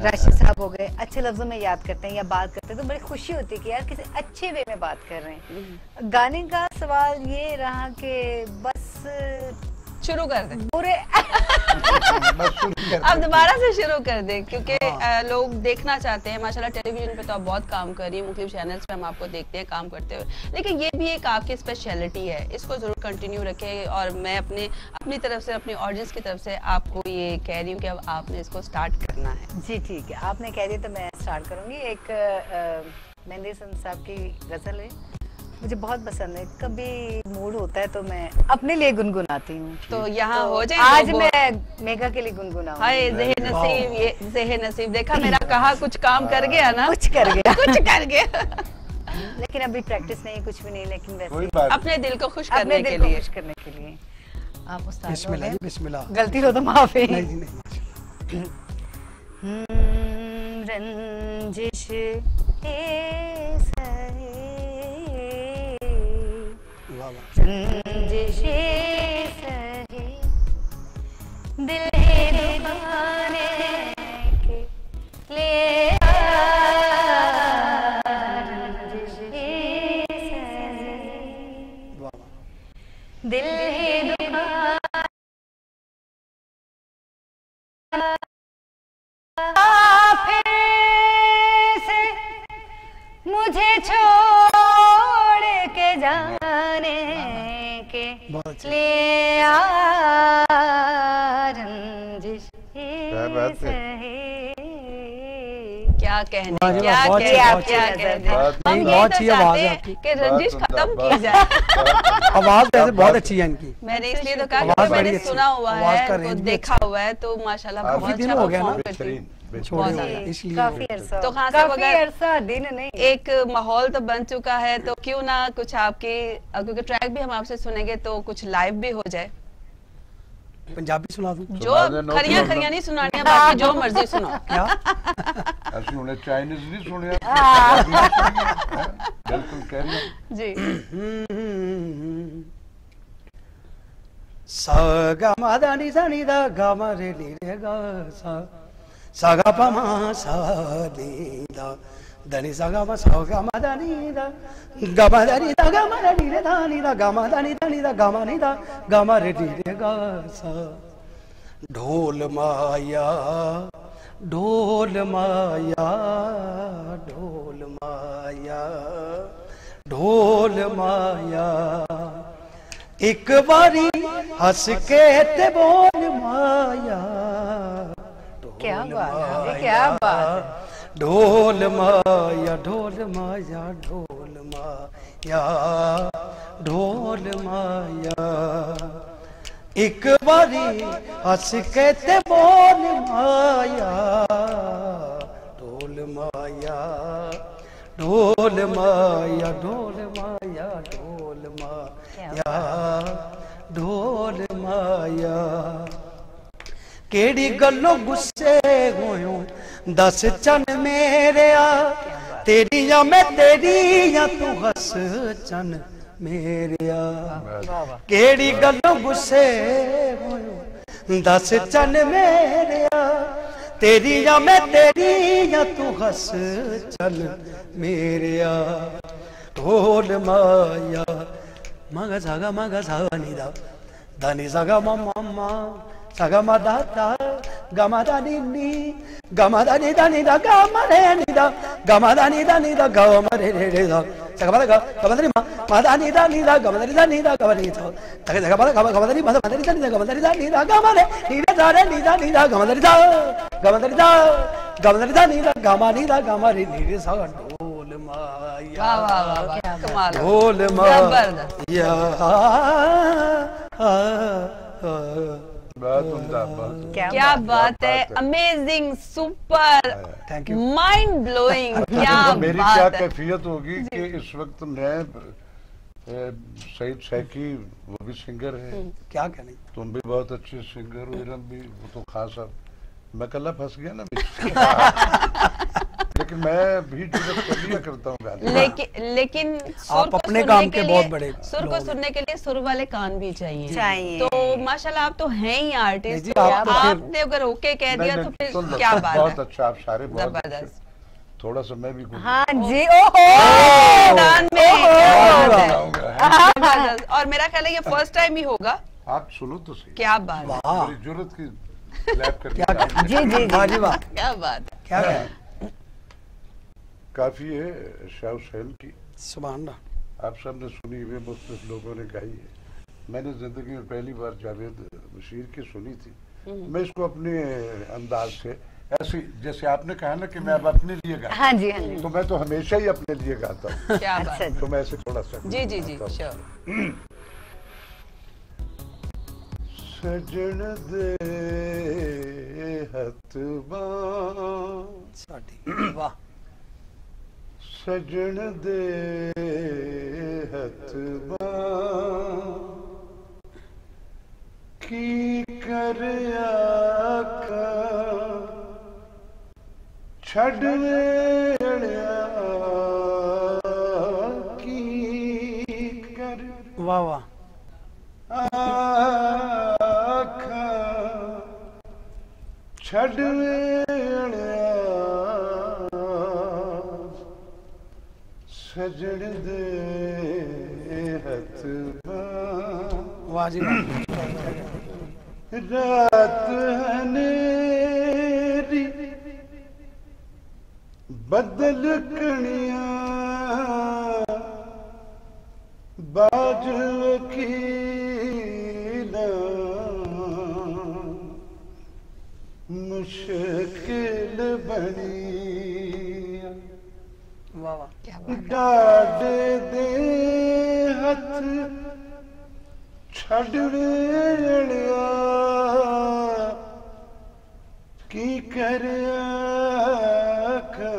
राशिद साहब हो गए, अच्छे लफ्जों में याद करते हैं या बात करते हैं, तो बड़ी खुशी होती है कि यार किसी अच्छे वे में बात कर रहे हैं। गाने का सवाल ये रहा कि बस शुरू कर दें पूरे अब दोबारा से शुरू कर दें, क्योंकि लोग देखना चाहते हैं। माशाल्लाह टेलीविजन पे तो आप बहुत काम कर रही हैं, मुख्तलिफ चैनल्स पे हम आपको देखते हैं काम करते हुए, लेकिन ये भी एक आपकी स्पेशलिटी है, इसको जरूर कंटिन्यू रखें। और मैं अपनी तरफ से, अपनी ऑडियंस की तरफ से आपको ये कह रही हूँ कि अब आपने इसको स्टार्ट करना है। जी ठीक है, आपने कह दिया तो मैं स्टार्ट करूँगी। एक मेहंदी हसन साहब की गजल है, मुझे बहुत पसंद है। कभी मूड होता है तो मैं अपने लिए गुनगुनाती हूँ। तो यहाँ हो जाए आज मैं मेघा के लिए गुनगुनाऊंगी। हाय ज़ेहे नसीब, ये ज़ेहे नसीब, देखा मेरा कहा कुछ काम कर गया ना, कुछ कर गया कुछ कर गया। लेकिन अभी प्रैक्टिस नहीं, कुछ भी नहीं, लेकिन वैसे कोई ही बात अपने दिल को खुश अपने करने के दिल को लिए। खुश करने के लिए। आप उस्ताद हो बिस्मिल्लाह गए? जी, बिस्मिल्लाह। गलती हो तो माफी। नहीं जी नहीं। रंजिश ए सहे, वाह वाह। रंजिश ए सहे, दिल है दुखाने के ले आ, रंजिश ए सहे, वाह वाह। दिल है दुखाने फिर से मुझे छोड़ के जाने के बहुत अच्छे। ले आ, रंजिश क्या बात है। सहे। क्या कहने, वाह जी, क्या वाह, बहुत कहने, अच्छी, आप बहुत क्या अच्छी कहने। बात हम नहीं, ये बहुत तो अच्छी आवाज चाहते है हैं आपकी। कि रंजिश बात खत्म बात- की जाए। आवाज वैसे बहुत अच्छी है इनकी। मैंने इसलिए तो कहा आवाज कि मैंने बड़ी अच्छी। सुना हुआ आवाज का है, तो रेंज भी देखा हुआ है, तो माशाल्लाह काफी बहुत दिन अच्छा हो गया ना। परफॉर्म करती है। बेहतरीन छोड़े बहुत हो ज्यादा। गए, इसलिए काफी अरसा, तो खान साहब काफी अगर अरसा, दिन नहीं। एक माहौल तो बन चुका है, तो क्यों ना कुछ आपकी, क्योंकि ट्रैक भी हम आपसे सुनेंगे तो कुछ लाइव भी हो जाए। पंजाबी सुना दूं जो सुना दे, खरियां no खरियां नहीं सुनानियां, बाकी जो मर्जी सुनो। क्या? ਅਸੀਂ ਉਹਨੇ ਚਾਈਨੀਜ਼ ਨਹੀਂ ਸੁਣਿਆ ਬਿਲਕੁਲ ਕਹਿ ਰਹੀ ਹਾਂ। जी सा गा मा दा नि सा नि दा गा मा रे नि रे गा सा सा गा पा मा सा नि दा दा नि सा गा मा दा नि दा गा मा दा नि दा गा मा दा नि रे दा नि दा गा मा दा नि दा नि दा गा मा नि दा गा मा रे नि रे गा सा ढोल माया ढोल माया ढोल माया ढोल माया एक बारी हंस के ते बोल माया क्या बात है, क्या बात है। ढोल माया ढोल माया ढोल माया ढोल माया एक बारी हंस के ते बोल माया ढोल माया ढोल माया ढोल माया ढोल माया ढोल माया केड़ी गल्लों गुस्से होयो दस चन मेरे आ तेरिया मैं तेरिया तू हस चन मेरे आ केड़ी गल्लों गुस्से होयो दस चन मेरे आ तेरिया मैं तेरिया तू हस चल मेरे आ ढोल माया मगा सागा निदा दानी सागा मामा सागा मा दा दा गामा दा नी नी गामा दा नी दा गामा रे नी दा गामा दा नी दा गामा रे रे रे दा सागा मा दा गामा दा नी मा दा नी दा गामा दा नी दा गामा नी तो तके सागा मा दा गामा दा नी मा दा नी दा गामा दा नी दा गामा रे नी दा रे नी दा गामा दा नी दा गामा दा नी दा गामा दा नी दा गामा नी दा गामा रे नी रे सागा ढोल माया वाह वाह वाह वाह, कमाल है। ढोल जबरदस्त। माया बहुत उम्दा, बहुत क्या बात है, बात है। Amazing, super, thank you mind blowing, क्या मेरी क्या बात है। कैफियत होगी कि इस वक्त मैं सईद सैकी वो भी सिंगर है, क्या कहने तुम भी बहुत अच्छे सिंगर हो, इरम भी, वो तो खास अब मैं कल्ला फंस गया ना लेकिन मैं भी जुर्रत कर लिया करता हूँ गाने। लेकिन सुर आप को अपने सुनने काम के के लिए- बहुत बड़े सुर को लोग हैं। सुनने के लिए सुर वाले कान भी चाहिए। चाहिए। तो माशाल्लाह आप तो हैं ही आर्टिस्ट, नहीं जी, तो आप तो फिर- आपने अगर ओके कह दिया तो नहीं, फिर सुन लो, क्या बात बहुत है। अच्छा, आप सारे बहुत जबरदस्त। अच्छे। थोड़ा सा मैं भी कुछ हाँ जी, ओहो मैदान में क्या बात है। बताऊंगा। जबरदस्त। और मेरा ख्याल है ये फर्स्ट टाइम ही होगा। आप सुनो तो सही, क्या बात है, वाह मेरी जुर्रत की लैब कर क्या दी। जी जी वाह जी वाह क्या बात है। क्या कहें काफी है शाह हुसैन की, सुभान अल्लाह आप सब ने सुनी हुई, मुख्तलिफ लोगों ने गाई है। मैंने जिंदगी में पहली बार जावेद बशीर की सुनी थी। मैं इसको अपने अंदाज से ऐसी जैसे आपने कहा ना कि मैं अब अपने लिए गाता हाँ जी, हाँ जी। तो मैं तो हमेशा ही अपने लिए गाता हूँ। क्या बात अच्छा है। जी। तो मैं ऐसे थोड़ा सा जी जी जी, गाता हूँ। श्योर। सजन दे हथ बां, साडी वाह सजन दे हथ बां, की कर आखा छड़ वेड़िया, की कर वाह वाह आखा छड़ वेड़िया, सजन दे हथ बां, वाह जी वाह रात हनेरी बदल कणिया, बाज वकीला, मुश्किल बनिया, वाह वाह क्या बात है। डाडे दे हथ छड़ वेड़िया, की कर आखा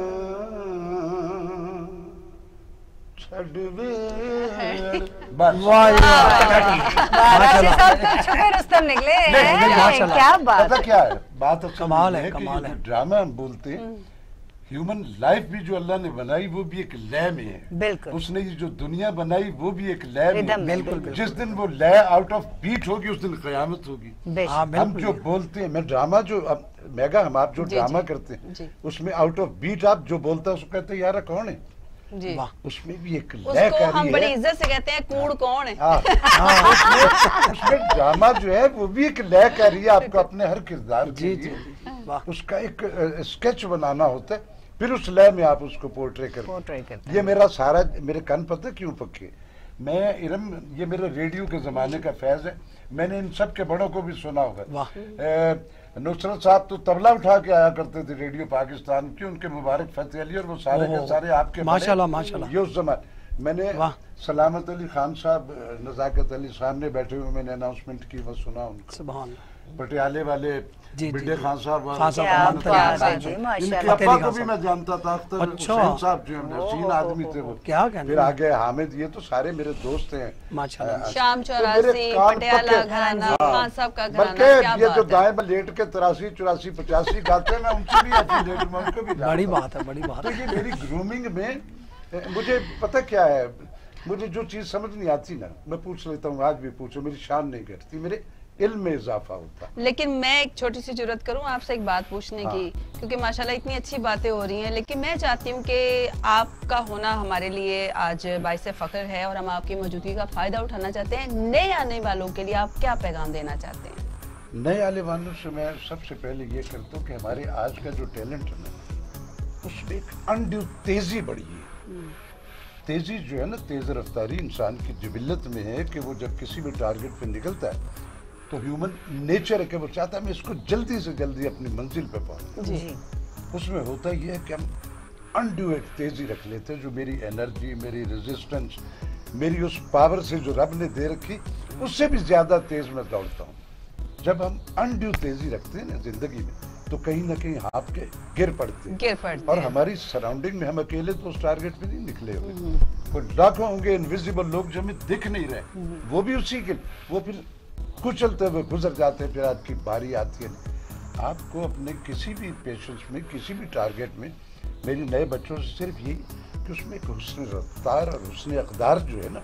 छड़ वेड़िया। बस वाह जी वाह राशि साहब तो छुपे रुस्तम निकले हैं। माशाल्लाह। क्या बात पता क्या है बात, असल कमाल में है, कि कमाल ये है। जो ड्रामा हम बोलते हैं, ह्यूमन लाइफ भी जो अल्लाह ने बनाई वो भी एक लय में है। बिल्कुल। उसने ये जो दुनिया बनाई वो भी एक लय में रिदम में, है। बिल्कुल, जिस दिन वो लय आउट ऑफ बीट होगी उस दिन कयामत होगी। बेशक। हाँ हम बिल्कुल जो बोलते हैं, मैं ड्रामा जो अब मेगा हम आप जो जी, ड्रामा जी, करते हैं जी। उसमें आउट ऑफ बीट आप जो बोलता है उसको कहते हैं यार कौन है, जी, वाह उसमें भी एक लय उसको हम बड़ी है। इज्जत से कहते हैं कूड़ कौन है। हाँ, उसमें ड्रामा जो है वो भी एक लय कर रही है आपको अपने हर किरदार के जी जी लिए। जी, वाह उसका एक स्केच बनाना होता है, फिर उस लय में आप उसको पोर्ट्रे करते पोर्ट्रे करते हैं। ये मेरा सारा, मेरे कान पता क्यों पक्के, मैं इरम, ये मेरा रेडियो के जमाने का फैज है। मैंने इन सब के बड़ों को भी सुना होगा। वाह। नुसरत साहब तो तबला उठा के आया करते थे रेडियो पाकिस्तान की, उनके मुबारक फतेह अली और वो सारे के ओहो, सारे आपके माशाल्लाह, बड़े। माशाल्लाह। ये उस जमाने मैंने वाह। सलामत अली खान साहब, नजाकत अली सामने बैठे हुए मैंने अनाउंसमेंट की, वो सुना उनको। सुभान पटियाले वाले जी, बिड्डे जी। खान साहब, खान साहब, अमानत अमानत अली अली खान खान साहब, जी, माशाल्लाह। इनके अब्बा अली को खान भी मैं जानता था, अख्तर अच्छा। हुसैन साहब जो हसीन आदमी थे वो। क्या कहने फिर आगे हामिद, ये तो सारे मेरे दोस्त हैं। माशाल्लाह। शाम तो मेरे 84, कान पटियाला पक्के। घराना, हाँ। खान साहब का घराना, बल्कि क्या ये जो बात है। दाएं में लेट के 83, 84, 85 गाते हैं, मैं उनसे भी एफिलिएट, मैं उनको भी जानता बड़ी हूँ। बात है, बड़ी बात तो है। ये मेरी ग्रूमिंग में मुझे पता क्या है, मुझे जो चीज समझ नहीं आती ना मैं पूछ लेता हूँ, आज भी पूछो, मेरी शान नहीं घटती, मेरे इल्म में इजाफा होता। लेकिन मैं एक छोटी सी जरूरत करूं आपसे एक बात पूछने हाँ। की, क्योंकि माशाल्लाह इतनी अच्छी बातें हो रही हैं, लेकिन मैं चाहती हूं कि आपका होना हमारे लिए आज बाइसे फख्र है और हम आपकी मौजूदगी का फायदा उठाना चाहते हैं। नए आने वालों के लिए आप क्या पैगाम देना चाहते हैं? नए आने वालों से मैं सबसे पहले ये करता हूँ कि हमारे आज का जो टैलेंट है ना, उसमें एक अनड्यू तेजी बढ़ी है। तेजी जो है ना, तेज रफ्तारी इंसान की जिबिल्लत में है कि वो जब किसी भी टारगेट पे निकलता है तो ह्यूमन नेचर है कि वो चाहता है मैं इसको जल्दी से जल्दी अपनी मंजिल पे पहुंचूं। जी, उसमें होता ये है कि हम अनड्यू एक तेजी रख लेते हैं, जो मेरी एनर्जी, मेरी रेजिस्टेंस, मेरी उस पावर से जो रब ने दे रखी, उससे भी ज्यादा तेज मैं दौड़ता हूँ। जब हम अनड्यू तेजी रखते हैं ना जिंदगी में, तो कहीं ना कहीं हाथ के गिर पड़ते हैं। गिर पड़ते और हैं। हमारी सराउंडिंग में हम अकेले तो उस टारगेट पे नहीं निकले हुए, वो लाखों होंगे इनविजिबल लोग जो हमें दिख नहीं रहे, वो भी उसी के, वो फिर कुचलते हुए गुजर जाते हैं, फिर आपकी बारी आती है। आपको अपने किसी भी पेशेंस में, किसी भी टारगेट में, मेरी नए बच्चों से सिर्फ यही कि उसमें एक हुस्न रफ्तार और हुस्न अक़दार जो है ना,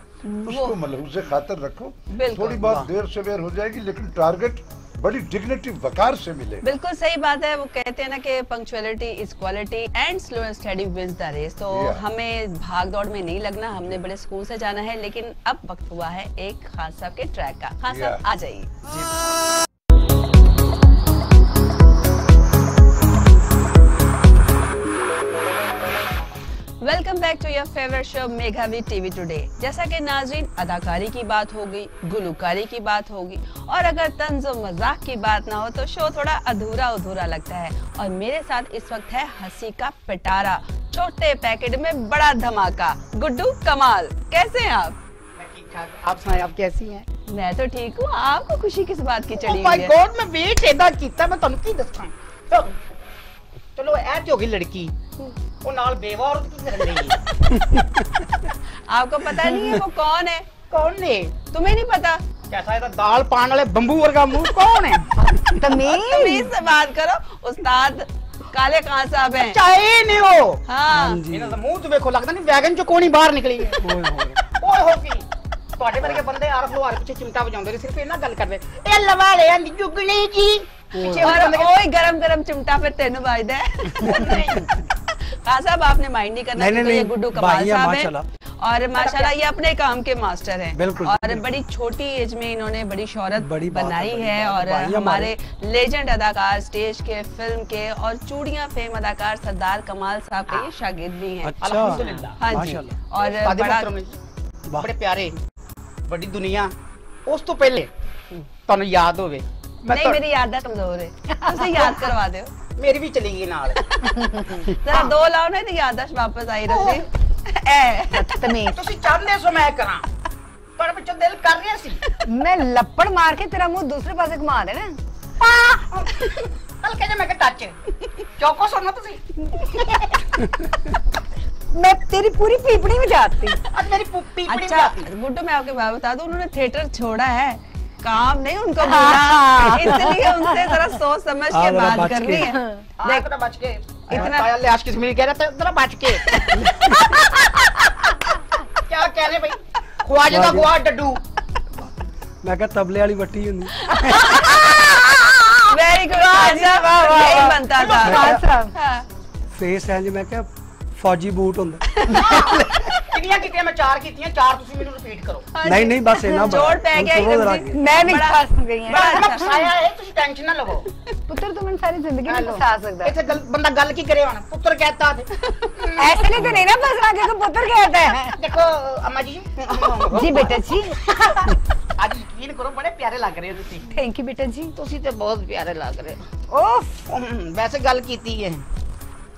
उसको मलहूज़े खातर रखो। बिल्कुल। थोड़ी बहुत देर से बेर हो जाएगी, लेकिन टारगेट बड़ी डिग्निटी वकार से मिले। बिल्कुल सही बात है। वो कहते हैं ना कि punctuality is quality and slow and steady wins the race. तो हमें भाग दौड़ में नहीं लगना, हमने बड़े सुकून से जाना है। लेकिन अब वक्त हुआ है एक खान साहब के ट्रैक का। खान साहब आ जाइए। Welcome back back to your favourite show mega V TV today. जैसा कि नाज़रीन, अदाकारी की बात हो गई, गुलकारी की बात होगी, और अगर तंज और मजाक की बात ना हो तो शो थोड़ा अधूरा अधूरा लगता है। और मेरे साथ इस वक्त है हंसी का पिटारा, छोटे पैकेट में बड़ा धमाका, गुड्डू कमाल। कैसे हैं आप? आप सुनाए, आप कैसी हैं? मैं तो ठीक हूँ। आपको खुशी किस बात की चढ़ी Oh my हुई है? God, मैं वेट एदा कीता, मैं ਤੁਹਾਨੂੰ ਕੀ ਦੱਸਾਂ। चलो ऐ ते होगी लड़की, वो नाल बेवा औरत की कर रही है। आपको पता नहीं है वो कौन है? कौन ने? तुम्हें नहीं पता? कैसा है दाल पान वाले बंबू वर्गा मुंह कौन है? तमीज से बात करो। उस्ताद काले खान साहब हैं। चाहे ने हो। हाँ ਇਹਨਾਂ ਦਾ ਮੂੰਹ ਤੇ ਵੇਖੋ ਲੱਗਦਾ ਨਹੀਂ ਵੈਗਨ ਚੋਂ ਕੋਣੀ ਬਾਹਰ ਨਿਕਲੀ ਹੈ। ਓਏ ਹੋ ਕੀ ਤੁਹਾਡੇ ਵਰਗੇ ਬੰਦੇ ਆਰ ਫਲੋਰ ਪਿੱਛੇ ਚਿਮਟਾ ਵਜਾਉਂਦੇ ਨੇ, ਸਿਰਫ ਇਹਨਾਂ ਗੱਲ ਕਰਦੇ ਇਹ ਲਵਾਲਿਆਂ ਦੀ ਜੁਗਣੀ ਜੀ ਪਿੱਛੇ और ਹੋਰ ਬੰਦੇ ओए गरम गरम चिमटा फिर तेनू बजदा है। खान साहब आपने माइंड नहीं करना, नहीं, क्योंकि ये नहीं, गुड्डू कमाल भाई हैं, साहब माशाल्लाह। हैं और माशाल्लाह ये अपने काम के मास्टर हैं। बिल्कुल, और बिल्कुल। बड़ी छोटी एज में इन्होंने बड़ी शोहरत बड़ी बात है, बनाई बड़ी है। बात है। और भाई हैं हमारे लेजेंड अदाकार, स्टेज के, फिल्म के और चूड़ियां फेम अदाकार सरदार कमाल साहब के ये शागिर्द भी हैं। अच्छा, अल्हम्दुलिल्लाह। हाँ जी। माशाल्लाह। और सादे बड़ा मोहतरम जी, वाह। बड़े प्यारे, बड़ी दुनिया। उस तो पहले ਤੁਹਾਨੂੰ याद होवे नहीं, मेरी याददाश्त कमजोर है, उसे याद करवा दो। मेरी भी चली गई नाल। जरा दो लाओ ना तो याददाश्त वापस आई रहती। ए तमीज। ਤੁਸੀਂ ਚਾਹੁੰਦੇ ਸੋ ਮੈਂ ਕਰਾਂ, ਪਰ ਵਿੱਚੋਂ ਦਿਲ ਕਰ ਰਿਹਾ ਸੀ। मैं लपड़ मार के तेरा मुंह दूसरे पासे घुमा देना। ਹਲਕੇ ਜਿਹਾ ਮੈਂ ਕਿ ਟੱਚ ਚੌਕੋ ਸੁਣਨਾ ਤੁਸੀਂ। मैं तेरी पूरी पीपड़ी में जाती। ਅੱਜ ਮੇਰੀ ਪੀਪੜੀ अच्छा गुड्डू, मैं आपके बात बता दूं, उन्होंने थिएटर छोड़ा है, काम नहीं उनको हाँ। मिला, इसलिए उनसे जरा सोच समझ के जरा बात बच करनी के। है। देख ना बच के इतना- इतना लिहाज किस मिल कह रहा था, जरा बच के। क्या कह रहे भाई, ख्वाजा दा गुआ डड्डू। मैं क्या तबले वाली बट्टी हुंदी। वेरी गुड, यही बनता था। खान साहब। हाँ। फेस है जी, मैं क्या फौजी बूट हुंदा। कितनियां कीतियां, मैं चार कीतियां, चार तुसी मैनू रिपीट करो। नहीं नहीं, बस इना जोड़ पै गया एकदम से। मैं भी बड़ा- फंस गई हूं। बड़ा मैं अच्छा। फसाया है, तुसी टेंशन ना लवो। पुत्र तो मैंने सारी जिंदगी में हेलो। फंसा सकता है। इत्थे बंदा गल की करे हुण, पुत्र कहता है। ऐसे नहीं तो नहीं ना फंसना, क्योंकि पुत्र कहता है। देखो अम्मा जी, जी बेटा जी। आज यकीन करो बड़े प्यारे लग रहे हो तुसी। थैंक यू बेटा जी। तुसी ते बहुत प्यारे लग रहे हो। ओफ। वैसे गल कीती है।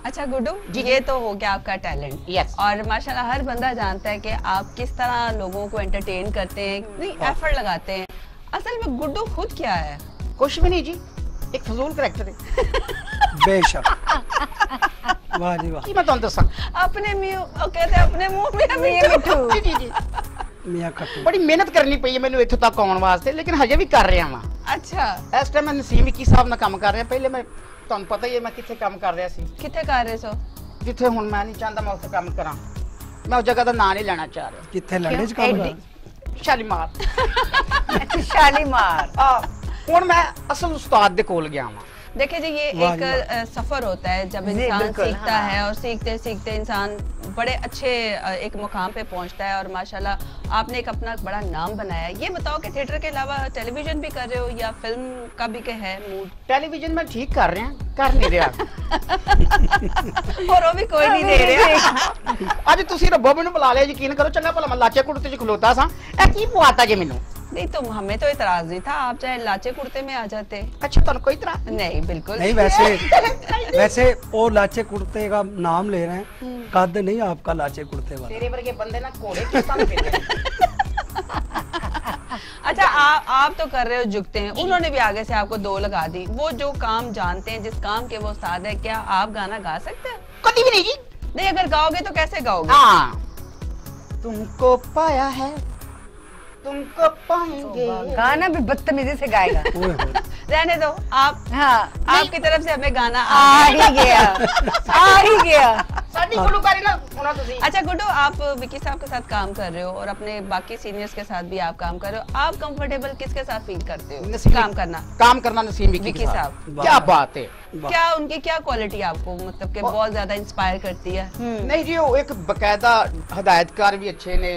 अच्छा गुड्डू जी। ये तो हो गया आपका टैलेंट। Yes. और माशाल्लाह हर बंदा जानता है कि आप किस तरह लोगों को एंटरटेन करते हैं, कितनी एफर्ट लगाते हैं। असल में गुड्डू खुद क्या है? कुछ भी नहीं जी, एक फजूल करैक्टर है। बेशक। वाह जी वाह। की मैं तुहानू दसां, अपने मुंह कहते हैं अपने मुंह में मियां मिट्टू। मिट्टू। जी जी जी, मियां खट्टू। बड़ी मेहनत करनी पई है मैनू इत्थों तक आउण वास्ते, लेकिन हजे भी कर रहा वां। अच्छा, इस टाइम मैं नसीम इक्की साहब नाल काम कर रहा। पहले मैं तुहानू पता ही है मैं कित्थे काम कर रहा सी, कितने कर रहे सो? जिथे हुण मैं नहीं चाहता मैं उत्थे काम करां। मैं उस जगह का नाम नहीं लेना चाह रहा। किथे लंडे च काम एडी। कर। शालीमार। अच्छा शालीमार। हुण मैं असल उस्ताद दे कोल गया वां। देखिए जी, ये वाह एक जी सफर होता है जब जी, इंसान बिल्कुल, सीखता हाँ। है और सीखते सीखते इंसान बड़े अच्छे एक मुकाम पे पहुंचता है। और माशाल्लाह आपने एक अपना बड़ा नाम बनाया है। ये बताओ कि थिएटर के अलावा टेलीविजन भी कर रहे हो या फिल्म का भी क्या है मूड? टेलीविजन में ठीक कर रहा, कर नहीं रहा। और वो भी कोई नहीं दे रहा। ਅੱਜ ਤੁਸੀਂ ਰੱਬੋ ਮੈਨੂੰ ਬੁਲਾ ਲਿਆ, ਯਕੀਨ ਕਰੋ ਚੰਗਾ ਭਲਾ ਮੈਂ ਲਾਚੇ ਕੁੜਤੇ 'ਚ ਖਲੋਤਾ ਸਾਂ। ਇਹ ਕੀ ਪਵਾਤਾ ਜੇ ਮੈਨੂੰ? नहीं तो हमें तो इतराज नहीं था, आप चाहे लाचे कुर्ते में आ जाते। ਅੱਛਾ ਤੁਹਾਨੂੰ ਕੋਈ ਤਰ੍ਹਾਂ नहीं बिल्कुल नहीं, वैसे वो लाचे कुर्ते का नाम ले रहे हैं, कद नहीं आपका लाचे कुर्ते वाला। ਤੇਰੇ ਵਰਗੇ ਬੰਦੇ ना घोड़े किस तरह फिरदे अच्छा, आप तो कर रहे हो झुकते हैं, उन्होंने भी आगे से आपको दो लगा दी। वो जो काम जानते हैं, जिस काम के वो उस्ताद है, क्या आप गाना गा सकते हैं? कभी भी नहीं जी। नहीं, अगर गाओगे तो कैसे गाओगे? हाँ, तुमको पाया है तुमको पाएंगे। गाना भी बदतमीजी से गाएगा। ओए होए। रहने दो, आप हाँ, आपकी तरफ से हमें गाना आ ही गया, आ ही गया। साडी गुलूकारी ना सुना तुसी। अच्छा गुड्डू, आप विकी साहब के साथ काम कर रहे हो और अपने बाकी सीनियर्स के साथ भी आप काम कर रहे हो। आप कंफर्टेबल किसके साथ फील करते हो नसीम। काम करना? काम करना नसीम विकी विकी साहब। साहब, क्या बात है। वाह। क्या उनकी क्या क्वालिटी आपको मतलब कि बहुत ज्यादा इंस्पायर करती है? नहीं जी, वो एक बकायदा हदायतकार भी अच्छे ने,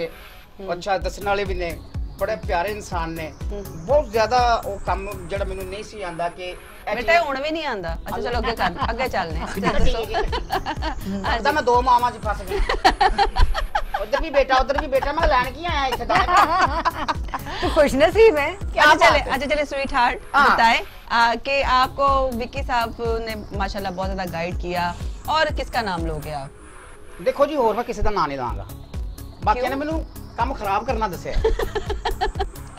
अच्छा दसने वाले भी ने, ਬੜੇ ਪਿਆਰੇ ਇਨਸਾਨ ਨੇ ਬਹੁਤ ਜ਼ਿਆਦਾ ਉਹ ਕੰਮ ਜਿਹੜਾ ਮੈਨੂੰ ਨਹੀਂ ਸੀ ਆਂਦਾ ਕਿ बेटा ਹੁਣ ਵੀ ਨਹੀਂ ਆਂਦਾ ਅੱਛਾ ਚਲੋ ਅੱਗੇ ਚੱਲਨੇ ਅੱਛਾ ਮੈਂ ਦੋ ਮਾਵਾਂ 'ਚ ਫਸ ਗਿਆ उधर भी बेटा मैं लैन की आया इसे तो खुश नसीब है। अच्छा चले स्वीट हार्ट बताए कि आपको विक्की साहब ने माशाल्लाह बहुत ज्यादा गाइड किया और किसका नाम लोगे आप? देखो जी और मैं किसी का नाम नहीं लांगा बाकी ने मैनू काम खराब करना दसिया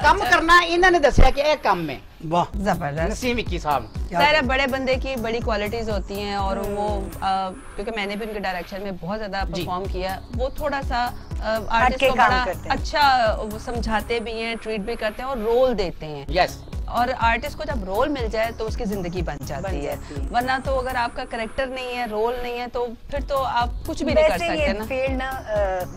काम करना इन्होंने दसिया कि यह काम में वाह जबरदस्त नसीम विक्की साहब सारे बड़े बंदे की बड़ी क्वालिटीज होती हैं और वो क्योंकि मैंने भी उनके डायरेक्शन में बहुत ज्यादा परफॉर्म किया वो थोड़ा सा आर्टिस्ट को बड़ा अच्छा वो समझाते भी हैं ट्रीट भी करते हैं और रोल देते हैं यस और आर्टिस्ट को जब रोल मिल जाए तो उसकी जिंदगी बन जाती है वरना तो अगर आपका कैरेक्टर नहीं है रोल नहीं है तो फिर तो आप कुछ भी नहीं कर सकते ना। फील्ड ना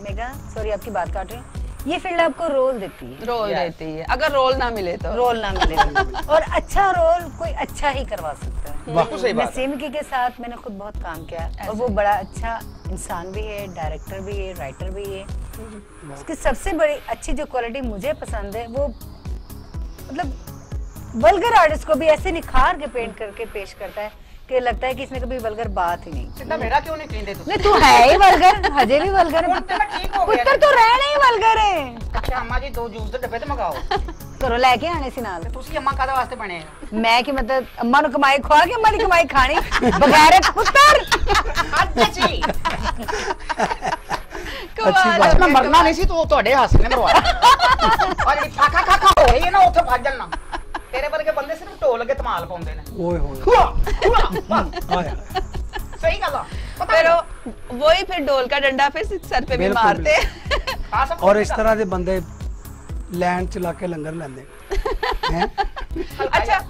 मेगा सॉरी आपकी बात काट रही हूँ ये फील्ड आपको रोल देती है देती है अगर रोल ना मिले तो और अच्छा रोल कोई अच्छा ही करवा सकता है। बिल्कुल सही बात नसीम के साथ मैंने खुद बहुत काम किया और वो बड़ा अच्छा इंसान भी है डायरेक्टर भी है राइटर भी है। उसकी सबसे बड़ी अच्छी जो क्वालिटी मुझे पसंद है वो मतलब वल्गर आर्टिस्ट को भी ऐसे निखार के पेंट करके पेश करता है कि लगता है कि इसने कभी वल्गर बात ही नहीं सीधा मेरा क्यों नहीं कहते तुम नहीं तू है ही वल्गर हजे भी वल्गर ਹੁਣ ਤੇ ਮੈਂ ਠੀਕ ਹੋ ਗਿਆ पुत्र तो रहना ही वल्गर है। ਅੱਛਾ ਅੰਮਾ ਜੀ ਦੋ ਜੂਸ ਦੇ ਡੱਬੇ ਤੇ ਮੰਗਾਓ घरों लैके आने से नाल ਤੁਸੀਂ ਅੰਮਾ ਕਾਦੇ ਵਾਸਤੇ ਬਣੇ ਆ मैं कि मतलब अम्मा नु कमाई खुआ के अम्मा दी कमाई खानी बगैर पुत्र ਅੱਜ ਜੀ अच्छी बात ਅੱਜ ਮੈਂ ਮਰਨਾ ਨਹੀਂ ਸੀ ਤੂੰ ਤੁਹਾਡੇ ਹਾਸੇ ਨੇ ਮਰਵਾਇਆ ਔਰ ਇਹ ਖਾ ਖਾ ਹੋ ਰਹੀ ਹੈ ਨਾ ਉੱਥੇ ਫਸ ਜਾਣਾ तेरे वर्गे बंदे सिर्फ ढोल के धमाल पाਉਂਦੇ ਨੇ ओए होए आया सही गल फिर वही फिर ढोल का डंडा फिर सर पे भी बिल्कुल, मारते हैं और इस तरह के बंदे लैंड चला के लंगर लेंदे हैं। अच्छा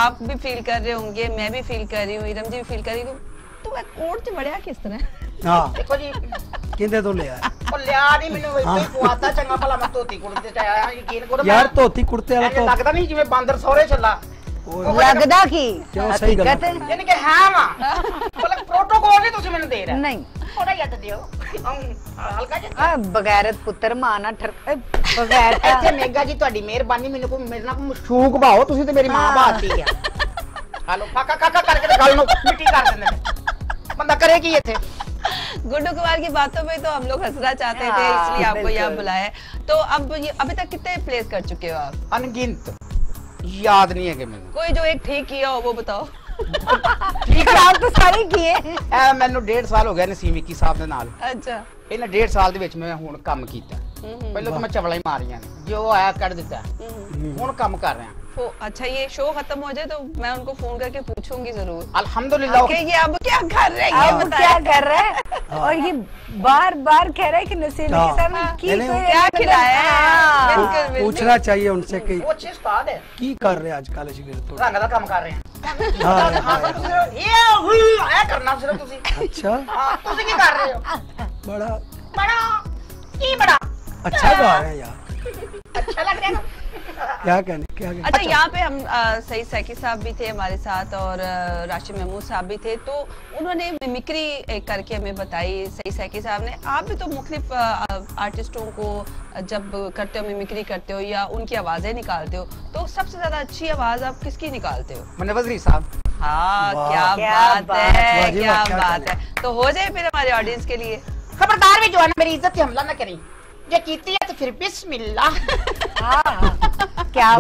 आप भी फील कर रहे होंगे मैं भी फील कर रही हूँ इरम जी भी फील कर रही हूँ तो मैं कोर्ट च बढ़िया किस तरह हाँ देखो जी किंदे तो ले आया ਉਹ ਲਿਆ ਨਹੀਂ ਮੈਨੂੰ ਇੱਥੇ ਪੁਆਤਾ ਚੰਗਾ ਭਲਾ ਮੈਂ ਧੋਤੀ ਕੁੜਤੇ ਚ ਆਇਆ ਯਕੀਨ ਕਰੋ यार धोती कुर्ते वाला तो ਲੱਗਦਾ ਨਹੀਂ ਜਿਵੇਂ ਬਾਂਦਰ ਸਹੁਰੇ ਚੱਲਾ लगदा की क्यों सही गल हकीकत है ਯਾਨੀ ਕਿ ਹੈ ਵਾ ਮਤਲਬ ਪ੍ਰੋਟੋਕੋਲ ਨਹੀਂ ਤੁਸੀਂ ਮੈਨੂੰ ਦੇ ਰਹੇ नहीं ਥੋੜਾ ਯਾਦ ਦਿਓ ਹਲਕਾ ਜਿਹਾ बगैरत पुत्र माना बगैर ਇੱਥੇ ਮੇਗਾ ਜੀ ਤੁਹਾਡੀ ਮਿਹਰਬਾਨੀ ਮੈਨੂੰ ਕੋਈ ਮੇਰੇ ਨਾਲ ਕੋਈ ਮਸ਼ੂਕ ਭਾਓ ਤੁਸੀਂ ਤੇ ਮੇਰੀ ਮਾਂ ਬਾਤੀ ਆ ਹਾਲੋ ਕਾਕਾ ਕਾਕਾ ਕਰਕੇ ਗੱਲ ਨੂੰ ਮਿੱਟੀ ਕਰ ਦਿੰਦੇ ਨੇ ਬੰਦਾ ਕਰੇ ਕੀ ਇੱਥੇ गुड्डू कुमार की बातों पे तो हम लोग हंसना चाहते थे इसलिए आपको यहाँ बुलाया है। तो अब ये अभी तक कितने प्लेस कर चुके हो आप? अनगिनत याद नहीं है कि मैंने कोई जो एक ठीक किया हो वो बताओ। ठीक है आप तो सारे किए ਇਹ ਮੈਨੂੰ 1.5 ਸਾਲ ਹੋ ਗਿਆ ਨਸੀਮ ਵਿੱਕੀ ਸਾਹਿਬ ਦੇ ਨਾਲ अच्छा ਇਹਨਾਂ 1.5 ਸਾਲ ਦੇ ਵਿੱਚ ਮੈਂ ਹੁਣ ਕੰਮ ਕੀਤਾ ਪਹਿਲਾਂ ਤਾਂ ਮੈਂ ਚਵਲਾ ਹੀ ਮਾਰੀਆਂ ਨੇ ਜੋ ਆਇਆ ਕੱਢ ਦਿੱਤਾ ਹੁਣ ਕੰਮ ਕਰ ਰਿਹਾ अच्छा ये शो खत्म हो जाए तो मैं उनको फोन करके पूछूंगी जरूर अल्हम्दुलिल्लाह कि ये अब क्या कर रहे हैं अब क्या कर रहा है और ये बार बार कह रहा है कि नसीम के साथ क्या खिलाया है बिल्कुल पूछना चाहिए उनसे कि वो अच्छे उस्ताद है की कर रहे आजकल शिविर तो रंग ਦਾ ਕੰਮ ਕਰ ਰਹੇ ਹਾਂ ਹਾਂ ਸਰ ਇਹ ਆਇਆ ਕਰਨਾ ਸਿਰਫ ਤੁਸੀਂ अच्छा ਹਾਂ ਤੁਸੀਂ ਕੀ ਕਰ ਰਹੇ ਹੋ बड़ा ਬੜਾ ਕੀ ਬੜਾ अच्छा गा रहे हैं यार अच्छा लग रहा है क्या कहने अच्छा यहाँ पे हम सईद सैकी साहब भी थे हमारे साथ और राशिद महमूद साहब भी थे तो उन्होंने मिमिक्री करके हमें बताई सईद सैकी साहब ने आप भी तो मुख्तलिफ आर्टिस्टों को जब करते हो मिमिक्री करते हो या उनकी आवाजें निकालते हो तो सबसे ज्यादा अच्छी आवाज आप किसकी निकालते हो? मुनव्वर साहब हाँ क्या बात है तो हो जाए फिर हमारे ऑडियंस के लिए खबरदार भी जो है ना मेरी इज्जत पे हमला ना करें ये कीती है तो फिर बिस्मिल्लाह क्या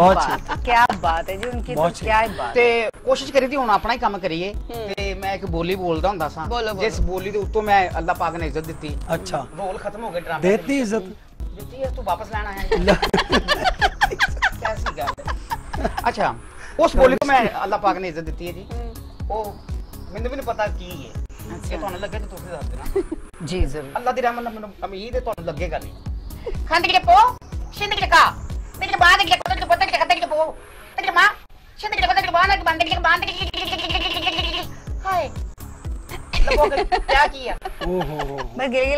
बात है जी उनकी तो क्या बात ਤੇ ਕੋਸ਼ਿਸ਼ ਕਰੀ ਤੀ ਹੁਣ ਆਪਣਾ ਹੀ ਕੰਮ ਕਰੀਏ ਤੇ ਮੈਂ ਇੱਕ ਬੋਲੀ ਬੋਲਦਾ ਹੁੰਦਾ ਸਾਂ ਜਿਸ ਬੋਲੀ ਦੇ ਉੱਤੋਂ ਮੈਂ ਅੱਲਾਹ ਪਾਕ ਨੇ ਇੱਜ਼ਤ ਦਿੱਤੀ अच्छा ਰੋਲ ਖਤਮ ਹੋ ਗਏ ਡਰਾਮੇ देती इज्जत ਦਿੱਤੀ ਹੈ ਤੂੰ ਵਾਪਸ ਲੈਣ ਆਇਆ ਕੈਸੀ ਗੱਲ ਹੈ ਅੱਛਾ ਉਸ ਬੋਲੀ ਤੋਂ ਮੈਂ ਅੱਲਾਹ ਪਾਕ ਨੇ ਇੱਜ਼ਤ ਦਿੱਤੀ ਹੈ ਜੀ ਉਹ ਮੈਨੂੰ ਵੀ ਨਹੀਂ ਪਤਾ ਕੀ ਹੈ ਇਹ ਤੁਹਾਨੂੰ ਲੱਗੇ ਤਾਂ ਤੁਸੀਂ ਦੱਸ ਦੇਣਾ जी जरूर ਅੱਲਾਹ ਦੀ ਰਹਿਮਤ ਨਾਲ ਮੈਨੂੰ ਉਮੀਦ ਹੈ ਤੁਹਾਨੂੰ ਲੱਗੇਗਾ ਨਹੀਂ ਖੰਡ ਕੇ ਪੋ ਸਿੰਦ ਕੇ ਕਾ ਮੇਰੇ ਬਾਅਦ ਕੇ ਪਤਾ ਪਤਾ ਕੇ ਖੰਡ ਕੇ ਪੋ ਤੇ ਮਾਂ ਸਿੰਦ ਕੇ ਪਤਾ ਕੇ ਬਾਅਦ ਕੇ ਬੰਦ ਕੇ ਬਾਅਦ ਹਾਏ ਲੋਗੋ क्या किया ओहो मैं गिली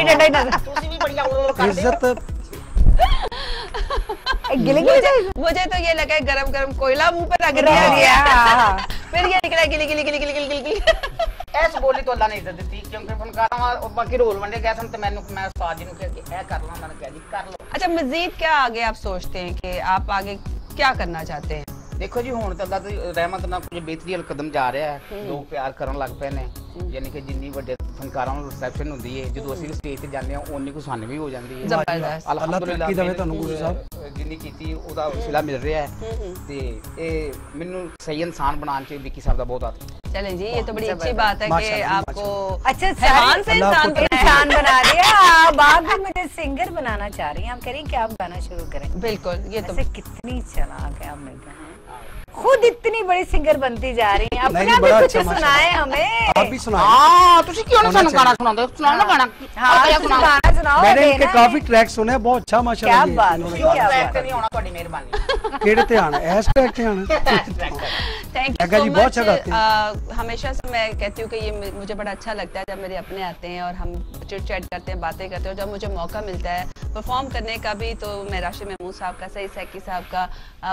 डंडा ही ना ਤੁਸੀਂ ਵੀ ਬੜੀਆ ਉਲ ਕਰਦੇ इज्जत मुझे तो ये लगा गरम गरम कोयला मुंह पर रख दिया फिर ये निकला गिली गिली गिली गिली गिली गिली ਇਸ ਬੋਲੀ ਤੋਂ ਅੱਲਾ ਨੇ ਇੱਜ਼ਤ ਦਿੱਤੀ ਕਿਉਂਕਿ ਫਨਕਾਰਾਂ ਉਹ ਬਾਕੀ ਰੋਲ ਵੰਡੇ ਗਏ ਸਨ ਤੇ ਮੈਨੂੰ ਮੈਂ ਉਸਤਾਦ ਜੀ ਨੂੰ ਕਿਹਾ ਕਿ ਇਹ ਕਰ ਲਾ ਉਹਨਾਂ ਨੇ ਕਿਹਾ ਜੀ ਕਰ ਲਓ। अच्छा मजीद क्या आगे आप सोचते हैं कि आप आगे क्या करना चाहते हैं? ਦੇਖੋ ਜੀ ਹੁਣ ਤਾਂ ਅੱਲਾ ਦੀ ਰਹਿਮਤ ਨਾਲ ਕੁਝ ਬਿਹਤਰੀਨ ਕਦਮ ਜਾ ਰਿਹਾ ਹੈ, ਲੋਕ ਪਿਆਰ ਕਰਨ ਲੱਗ ਪਏ ਨੇ, ਯਾਨੀ ਕਿ ਜਿੰਨੀ ਵੱਡੇ ਫਨਕਾਰਾਂ ਨੂੰ ਰਿਸੈਪਸ਼ਨ ਹੁੰਦੀ ਹੈ ਜਦੋਂ ਅਸੀਂ ਵੀ ਸਟੇਜ ਤੇ ਜਾਂਦੇ ਹਾਂ ਓਨੀ ਕੁ ਸਾਨੂੰ ਵੀ ਹੋ ਜਾਂਦੀ ਹੈ। ਜ਼ਬਰਦस्त। ਅੱਲਾਹ ਤਰੱਕੀ ਦੇਵੇ ਤੁਹਾਨੂੰ ਗੁਰੂ ਸਾਹਿਬ। ਜਿੰਨੀ ਕੀਤੀ ਉਹਦਾ ਸਿਲਾ ਮਿਲ ਰਿਹਾ ਹੈ ਤੇ ਇਹ ਮੈਨੂੰ ਸਹੀ ਇਨਸਾਨ ਬਣਾਉਣ ਚ ਵਿੱਕੀ ਸਾਹਿਬ ਦਾ ਬਹੁਤ ਹੱਥ ਹੈ। चलें जी, ये तो बड़ी अच्छी बात है कि माशाअल्लाह, आपको अच्छा हैवान से इंसान बनाया है। इंसान बना दिया। अब आप भी मुझे सिंगर बनाना चाह रही हैं, आप कह रही हैं कि आप गाना शुरू करें। बिल्कुल, ये तो ऐसे कितनी चालाक है आप मेघा, खुद इतनी बड़ी सिंगर बनती जा रही हैं। अपना नहीं, भी बड़ा कुछ अच्छा सुनाए हमें। आप भी सुनाए। हाँ ਤੁਸੀਂ ਕਿਉਂ ਨਾ ਸਾਨੂੰ ਗਾਣਾ ਸੁਣਾਉਂਦੇ ਹੋ? ਸੁਣਾਓ ਨਾ ਗਾਣਾ। हाँ, कुछ गाना सुनाओ। मैंने इनके देना काफी है। ट्रैक सुने, बहुत अच्छा क्या माशाल्लाह ये बात इन्होंने है, गाया। क्या ट्रैक बात ਤੇ है। ਨਹੀਂ ਹੋਣਾ ਤੁਹਾਡੀ ਮਿਹਰਬਾਨੀ। केड़े ते आना ऐस ट्रैक ते आना। थैंक अग्गा यू जी सो बहुत अच्छा मच। गाते हैं। हमेशा से मैं कहती हूँ कि ये मुझे बड़ा अच्छा लगता है जब मेरे अपने आते हैं और हम चिट चैट करते हैं, बातें करते हैं। और जब मुझे मौका मिलता है परफॉर्म करने का भी, तो मैं राशिद महमूद साहब का, सईद सैकी साहब का,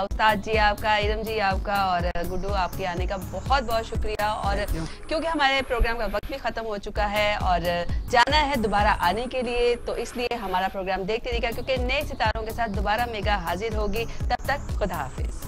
उस्ताद जी आपका, इरम जी आपका और गुड्डू आपके आने का बहुत बहुत शुक्रिया। और क्योंकि हमारे प्रोग्राम का वक्त भी ख़त्म हो चुका है और जाना है दोबारा आने के लिए, तो इसलिए हमारा प्रोग्राम देखते रहिएगा क्योंकि नए सितारों के साथ दोबारा मेगा हाजिर होगी। तब तक खुदा हाफिज।